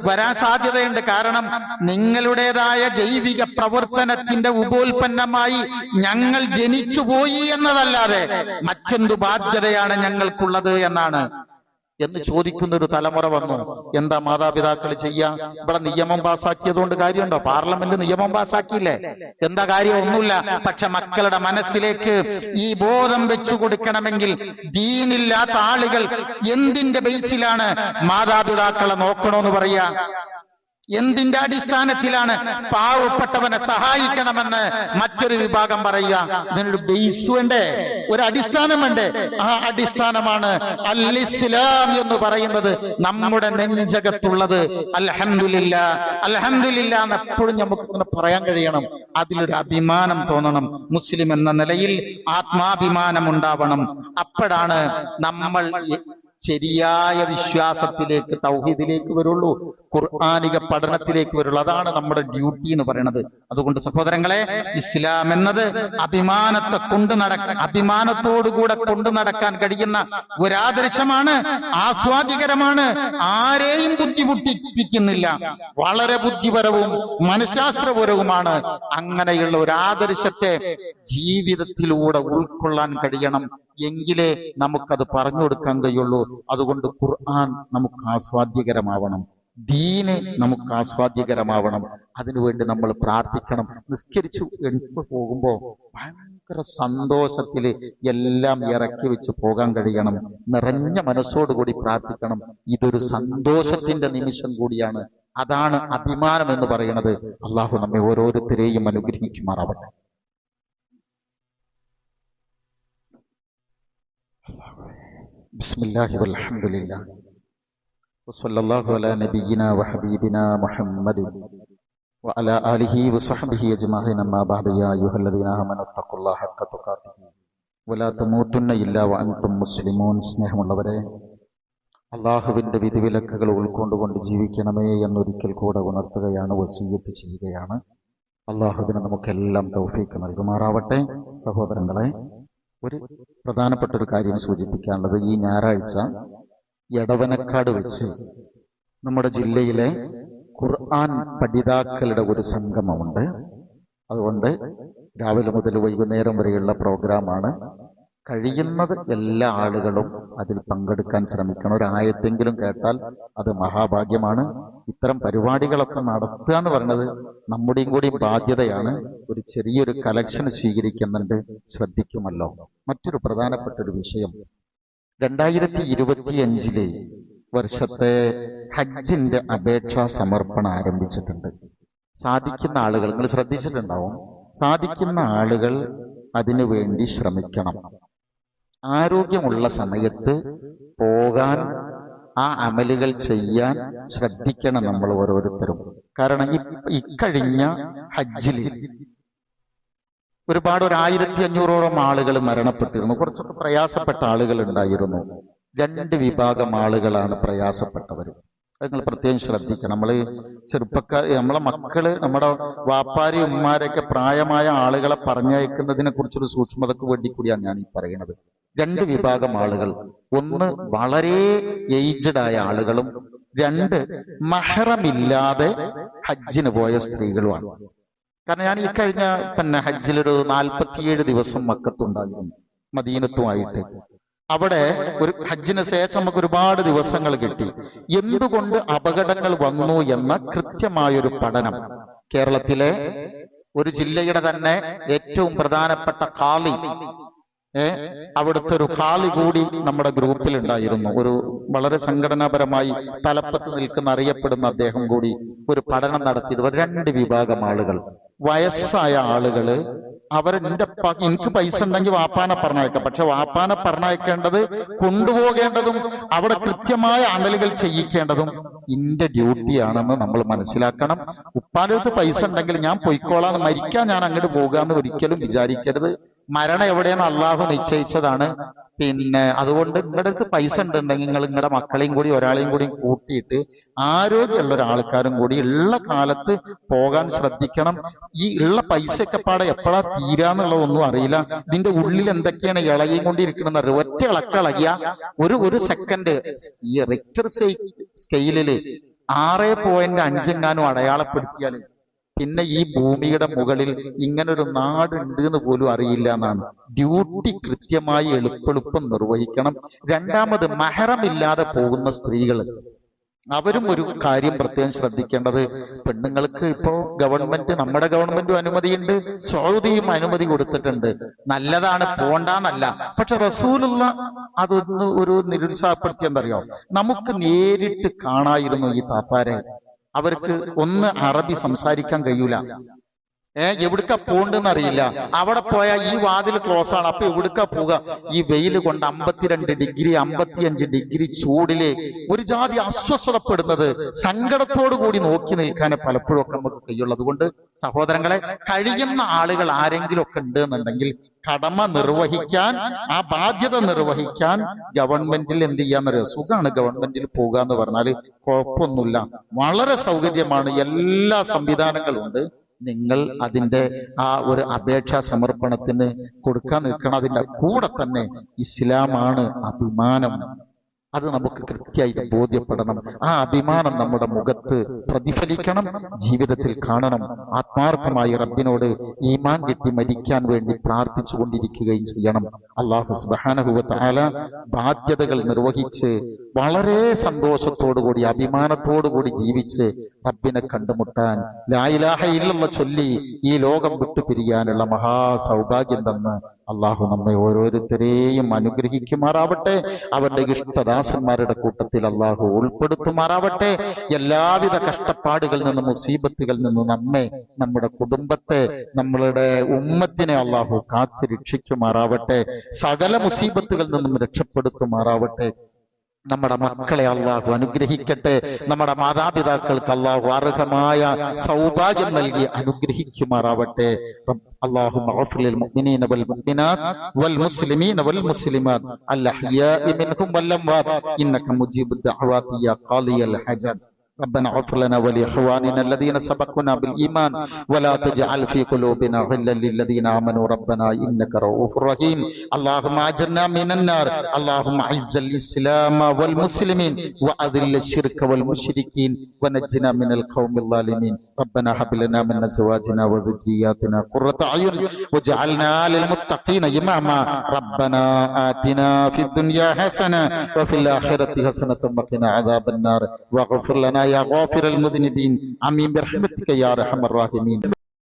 വരാൻ സാധ്യതയുണ്ട്. കാരണം നിങ്ങളുടേതായ ജൈവിക പ്രവർത്തനത്തിന്റെ ഉപോൽപ്പന്നമായി ഞങ്ങൾ ജനിച്ചുപോയി എന്നതല്ലാതെ മറ്റെന്തു ബാധ്യതയാണ് ഞങ്ങൾക്കുള്ളത് എന്നാണ്. എന്ന് ചോദിക്കുന്ന ഒരു തലമുറ വന്നു. എന്താ മാതാപിതാക്കൾ ചെയ്യാ? ഇവിടെ നിയമം പാസാക്കിയതുകൊണ്ട് കാര്യമുണ്ടോ? പാർലമെന്റ് നിയമം പാസാക്കിയില്ലേ? എന്താ കാര്യം? ഒന്നുമില്ല. പക്ഷെ മക്കളുടെ മനസ്സിലേക്ക് ഈ ബോധം വെച്ചു കൊടുക്കണമെങ്കിൽ ദീനില്ലാത്ത ആളുകൾ എന്തിന്റെ ബേസിലാണ് മാതാപിതാക്കളെ നോക്കണമെന്ന് പറയാ? എന്തിന്റെ അടിസ്ഥാനത്തിലാണ് പാവപ്പെട്ടവനെ സഹായിക്കണമെന്ന് മറ്റൊരു വിഭാഗം പറയുക? ഇതിനൊരു ബേസ് വേണ്ടേ? ഒരു അടിസ്ഥാനം വേണ്ടേ? ആ അടിസ്ഥാനമാണ് അൽ ഇസ്ലാം എന്ന് പറയുന്നത് നമ്മുടെ നെഞ്ചകത്തുള്ളത്. അൽഹംദുലില്ലാ അൽഹംദുലില്ലാ എന്ന് എപ്പോഴും നമുക്ക് ഇങ്ങനെ പറയാൻ കഴിയണം. അതിലൊരു അഭിമാനം തോന്നണം. മുസ്ലിം എന്ന നിലയിൽ ആത്മാഭിമാനം ഉണ്ടാവണം. അപ്പോഴാണ് നമ്മൾ ശരിയായ വിശ്വാസത്തിലേക്ക്, തൗഹീദിലേക്ക് വരുള്ളൂ, ഖുർആനിക പഠനത്തിലേക്ക് വരുള്ളൂ. അതാണ് നമ്മുടെ ഡ്യൂട്ടി എന്ന് പറയുന്നത്. അതുകൊണ്ട് സഹോദരങ്ങളെ, ഇസ്ലാം എന്നത് അഭിമാനത്തെ അഭിമാനത്തോടുകൂടെ കൊണ്ടു നടക്കാൻ കഴിയുന്ന ഒരാദർശമാണ്. ആസ്വാദികരമാണ്. ആരെയും ബുദ്ധിമുട്ടിപ്പിക്കുന്നില്ല. വളരെ ബുദ്ധിപരവും മനഃശാസ്ത്രപരവുമാണ്. അങ്ങനെയുള്ള ഒരു ആദർശത്തെ ജീവിതത്തിലൂടെ ഉൾക്കൊള്ളാൻ കഴിയണം. എങ്കിലേ നമുക്കത് പറഞ്ഞു കൊടുക്കാൻ കഴിയുള്ളൂ. അതുകൊണ്ട് ഖുർആൻ നമുക്ക് ആസ്വാദ്യകരമാവണം. ദീന് നമുക്ക് ആസ്വാദ്യകരമാവണം. അതിനുവേണ്ടി നമ്മൾ പ്രാർത്ഥിക്കണം. നിസ്കരിച്ചു എണീറ്റ് പോകുമ്പോ ഭയങ്കര സന്തോഷത്തില് എല്ലാം ഇറക്കി വെച്ച് പോകാൻ കഴിയണം. നിറഞ്ഞ മനസ്സോടുകൂടി പ്രാർത്ഥിക്കണം. ഇതൊരു സന്തോഷത്തിന്റെ നിമിഷം കൂടിയാണ്. അതാണ് അഭിമാനം എന്ന് പറയുന്നത്. അള്ളാഹു നമ്മെ ഓരോരുത്തരെയും അനുഗ്രഹിക്കുമാറാവട്ടെ. ബിസ്മില്ലാഹി വൽഹംദുലില്ലാഹ് വസല്ലല്ലാഹു അലാ നബിയിനാ വഹബീബിനാ മുഹമ്മദിൻ വഅലാ ആലിഹി വസഹ്ബിഹി അജ്മഈൻ. അമ്മാ ബഅദ്. യാ അയ്യുഹല്ലദീന ആമനൂ തഖുല്ലാഹ ഹഖ്ക തുഖാതിഹി വലാ തമൂതുന്ന ഇല്ലാ വഅൻതും മുസ്ലിമൂൻ. സ്നേഹമുള്ളവരെ, അള്ളാഹുവിന്റെ വിധിവിലക്കുകൾ ഉൾക്കൊണ്ടുകൊണ്ട് ജീവിക്കണമേ എന്നൊരിക്കൽ കൂടെ ഉണർത്തുകയാണ്, വസിയ്യത്ത് ചെയ്യുകയാണ്. അള്ളാഹുവിന് നമുക്കെല്ലാം തൗഫീഖ് നൽകുമാറാവട്ടെ. സഹോദരങ്ങളെ, ഒരു പ്രധാനപ്പെട്ട ഒരു കാര്യം സൂചിപ്പിക്കാനുള്ളത്, ഈ ഞായറാഴ്ച എടവനക്കാട് വെച്ച് നമ്മുടെ ജില്ലയിലെ ഖുർആൻ പഠിതാക്കളുടെ ഒരു സംഗമമുണ്ട്. അതുകൊണ്ട് രാവിലെ മുതൽ വൈകുന്നേരം വരെയുള്ള പ്രോഗ്രാമാണ്. കഴിയുന്നത് എല്ലാ ആളുകളും അതിൽ പങ്കെടുക്കാൻ ശ്രമിക്കണം. ഒരായത്തെങ്കിലും കേട്ടാൽ അത് മഹാഭാഗ്യമാണ്. ഇത്തരം പരിപാടികളൊക്കെ നടത്തുക എന്ന് പറയുന്നത് നമ്മുടെയും കൂടി ബാധ്യതയാണ്. ഒരു ചെറിയൊരു കലക്ഷൻ സ്വീകരിക്കുന്നുണ്ട്, ശ്രദ്ധിക്കുമല്ലോ. മറ്റൊരു പ്രധാനപ്പെട്ട ഒരു വിഷയം, 2025 വർഷത്തെ ഹജ്ജിന്റെ അപേക്ഷാ സമർപ്പണം ആരംഭിച്ചിട്ടുണ്ട്. സാധിക്കുന്ന ആളുകൾ, നിങ്ങൾ ശ്രദ്ധിച്ചിട്ടുണ്ടാവും, സാധിക്കുന്ന ആളുകൾ അതിനു വേണ്ടി ശ്രമിക്കണം. ആരോഗ്യമുള്ള സമയത്ത് പോകാൻ, ആ അമലുകൾ ചെയ്യാൻ ശ്രദ്ധിക്കണം നമ്മൾ ഓരോരുത്തരും. കാരണം ഇക്കഴിഞ്ഞ ഹജ്ജിൽ ഒരുപാട് 1500ഓളം ആളുകൾ മരണപ്പെട്ടിരുന്നു. കുറച്ചൊക്കെ പ്രയാസപ്പെട്ട ആളുകൾ ഉണ്ടായിരുന്നു. 2 വിഭാഗം ആളുകളാണ് പ്രയാസപ്പെട്ടവർ. നിങ്ങൾ പ്രത്യേകം ശ്രദ്ധിക്കണം. നമ്മള് ചെറുപ്പക്കാർ, നമ്മളെ മക്കള്, നമ്മുടെ വാപ്പാരി ഉമ്മാരൊക്കെ പ്രായമായ ആളുകളെ പറഞ്ഞയക്കുന്നതിനെ കുറിച്ചൊരു സൂക്ഷ്മതക്ക് വേണ്ടി കൂടിയാണ് ഞാൻ ഈ പറയുന്നത്. 2 വിഭാഗം ആളുകൾ. ഒന്ന് വളരെ ഏജ്ഡ് ആയ ആളുകളും, 2 മഹ്റമില്ലാതെ ഹജ്ജിന് പോയ സ്ത്രീകളുമാണ്. കാരണം ഞാൻ ഈ കഴിഞ്ഞ ഹജ്ജിലൊരു 47 ദിവസം മക്കത്തുണ്ടായിരുന്നു, മദീനത്തുമായിട്ട്. അവിടെ ഒരു ഹജ്ജിന് ശേഷം നമുക്ക് ഒരുപാട് ദിവസങ്ങൾ കിട്ടി. എന്തുകൊണ്ട് അപകടങ്ങൾ വന്നു എന്ന കൃത്യമായൊരു പഠനം കേരളത്തിലെ ഒരു ജില്ലയുടെ തന്നെ ഏറ്റവും പ്രധാനപ്പെട്ട ഖാളി, അവിടുത്തെ ഒരു ഖാളി കൂടി നമ്മുടെ ഗ്രൂപ്പിൽ ഉണ്ടായിരുന്നു. ഒരു വളരെ സംഘടനാപരമായി തലപ്പത്ത് നിൽക്കുന്ന അറിയപ്പെടുന്ന അദ്ദേഹം കൂടി ഒരു പഠനം നടത്തിയത്. 2 വിഭാഗം ആളുകൾ. വയസ്സായ ആളുകള്, എനിക്ക് പൈസ ഉണ്ടെങ്കിൽ വാപ്പാനെ പറഞ്ഞയക്കാം, പക്ഷെ വാപ്പാനെ പറഞ്ഞയക്കേണ്ടത്, കൊണ്ടുപോകേണ്ടതും അവിടെ കൃത്യമായ അമലുകൾ ചെയ്യിക്കേണ്ടതും എന്റെ ഡ്യൂട്ടിയാണെന്ന് നമ്മൾ മനസ്സിലാക്കണം. ഉപ്പാനടുത്ത് പൈസ ഉണ്ടെങ്കിൽ ഞാൻ പൊയ്ക്കോളാന്ന്, മരിക്കാൻ ഞാൻ അങ്ങോട്ട് പോകാന്ന് ഒരിക്കലും വിചാരിക്കരുത്. മരണം എവിടെയെന്ന് അള്ളാഹു നിശ്ചയിച്ചതാണ്. അതുകൊണ്ട് നിങ്ങളുടെ അടുത്ത് പൈസ ഉണ്ടെങ്കിൽ നിങ്ങൾ നിങ്ങളുടെ മക്കളെയും കൂടി ഒരാളെയും കൂടി കൂട്ടിയിട്ട് ആരോഗ്യമുള്ള ഒരാൾക്കാരും കൂടി ഉള്ള കാലത്ത് പോകാൻ ശ്രദ്ധിക്കണം. ഈ ഉള്ള പൈസയൊക്കെ പാടെ എപ്പോഴാ തീരാന്നുള്ളതൊന്നും അറിയില്ല. ഇതിന്റെ ഉള്ളിൽ എന്തൊക്കെയാണ് ഇളകിയും കൊണ്ടിരിക്കണമെന്ന് അറിയാം. ഒറ്റ ഇളക്കിളകിയ ഒരു സെക്കൻഡ് ഈ റിക്ടർ സ്കെയിലില് 6.5 അടയാളപ്പെടുത്തിയാൽ പിന്നെ ഈ ഭൂമിയുടെ മുകളിൽ ഇങ്ങനൊരു നാടുണ്ട് എന്ന് പോലും അറിയില്ല എന്നാണ്. ഡ്യൂട്ടി കൃത്യമായി എളുപ്പെളുപ്പം നിർവഹിക്കണം. രണ്ടാമത് മഹറമില്ലാതെ പോകുന്ന സ്ത്രീകൾ, അവരും ഒരു കാര്യം പ്രത്യേകം ശ്രദ്ധിക്കേണ്ടത്, പെണ്ണുങ്ങൾക്ക് ഇപ്പോ ഗവൺമെന്റ്, നമ്മുടെ ഗവൺമെന്റും അനുമതിയുണ്ട്, സൗദിയും അനുമതി കൊടുത്തിട്ടുണ്ട്, നല്ലതാണ്, പോണ്ടാന്നല്ല. പക്ഷെ റസൂലുള്ള അതൊന്ന് ഒരു നിരുത്സാഹപ്പെടുത്തി. എന്തറിയോ, നമുക്ക് നേരിട്ട് കാണായിരുന്നു ഈ താത്താരെ. അവർക്ക് ഒന്ന് അറബി സംസാരിക്കാൻ കഴിയൂല, എവിടുക്ക പോണ്ടെന്ന് അറിയില്ല. അവിടെ പോയാൽ ഈ വാതിൽ ക്ലോസ് ആണ്, അപ്പൊ എവിടുക്ക പോവുക? ഈ വെയിൽ കൊണ്ട് 52 ഡിഗ്രി 55 ഡിഗ്രി ചൂടില് ഒരു ജാതി അസ്വസ്ഥതപ്പെടുന്നത്, സങ്കടത്തോടു കൂടി നോക്കി നിൽക്കാൻ പലപ്പോഴും ഒക്കെ നമുക്ക് കഴിയുള്ളൂ. അതുകൊണ്ട് സഹോദരങ്ങളെ, കഴിയുന്ന ആളുകൾ ആരെങ്കിലും ഒക്കെ ഉണ്ട് എന്നുണ്ടെങ്കിൽ കടമ നിർവഹിക്കാൻ, ആ ബാധ്യത നിർവഹിക്കാൻ ഗവൺമെന്റിൽ എന്ത് ചെയ്യാന്നറിയോ, സുഖമാണ് ഗവൺമെന്റിൽ പോകുക എന്ന് പറഞ്ഞാൽ. കുഴപ്പമൊന്നുമില്ല, വളരെ സൗകര്യമാണ്, എല്ലാ സംവിധാനങ്ങളും ഉണ്ട്. നിങ്ങൾ അതിന്റെ ആ ഒരു അപേക്ഷാ സമർപ്പണത്തിന് കൊടുക്കാൻ നിൽക്കണം. അതിന്റെ കൂടെ തന്നെ ഇസ്ലാമാണ് അഭിമാനം. അത് നമുക്ക് കൃത്യമായിട്ട് ബോധ്യപ്പെടണം. ആ അഭിമാനം നമ്മുടെ മുഖത്ത് പ്രതിഫലിക്കണം, ജീവിതത്തിൽ കാണണം. ആത്മാർത്ഥമായി റബ്ബിനോട് ഈമാൻ കിട്ടി മരിക്കാൻ വേണ്ടി പ്രാർത്ഥിച്ചു കൊണ്ടിരിക്കുകയും ചെയ്യണം. അല്ലാഹു സുബ്ഹാനഹു വ തആല ബാധ്യതകൾ നിർവഹിച്ച് വളരെ സന്തോഷത്തോടുകൂടി അഭിമാനത്തോടുകൂടി ജീവിച്ച് റബ്ബിനെ കണ്ടുമുട്ടാൻ, ലാ ഇലാഹ ഇല്ലല്ലാഹ് ചൊല്ലി ഈ ലോകം വിട്ടു പിരിയാനുള്ള മഹാസൗഭാഗ്യം തന്ന് അള്ളാഹു നമ്മെ ഓരോരുത്തരെയും അനുഗ്രഹിക്കുമാറാവട്ടെ. അവരുടെ ഇഷ്ടദാസന്മാരുടെ കൂട്ടത്തിൽ അള്ളാഹു ഉൾപ്പെടുത്തുമാറാവട്ടെ. എല്ലാവിധ കഷ്ടപ്പാടുകളിൽ നിന്നും മുസീബത്തുകളിൽ നിന്നും നമ്മെ, നമ്മുടെ കുടുംബത്തെ, നമ്മളുടെ ഉമ്മത്തിനെ അള്ളാഹു കാത്തു രക്ഷിക്കുമാറാവട്ടെ. സകല മുസീബത്തുകളിൽ നിന്നും രക്ഷപ്പെടുത്തുമാറാവട്ടെ. നമ്മുടെ മക്കളെ അള്ളാഹു അനുഗ്രഹിക്കട്ടെ. നമ്മുടെ മാതാപിതാക്കൾക്ക് അള്ളാഹു അർഹമായ സൗഭാഗ്യം നൽകി അനുഗ്രഹിക്കുമാറാവട്ടെ. اللهم اغفر للمؤمنين والمؤمنات والمسلمين والمسلمات الأحياء منهم والأموات إنك مجيب الدعوات يا قاضي الحاجات. ربنا اغفر لنا ولإخواننا الذين سبقونا بالإيمان ولا تجعل في قلوبنا غلا للذين آمنوا ربنا إنك رؤوف رحيم. اللهم أجرنا من النار. اللهم أعز الإسلام والمسلمين وأذل الشرك والمشركين ونجنا من القوم الظالمين. ربنا هب لنا من أزواجنا وذرياتنا قرة أعين واجعلنا للمتقين إماما. ربنا آتنا في الدنيا حسنة وفي الآخرة حسنة وقنا عذاب النار واغفر لنا يا غافر المذنبين. آمين برحمتك يا أرحم الراحمين.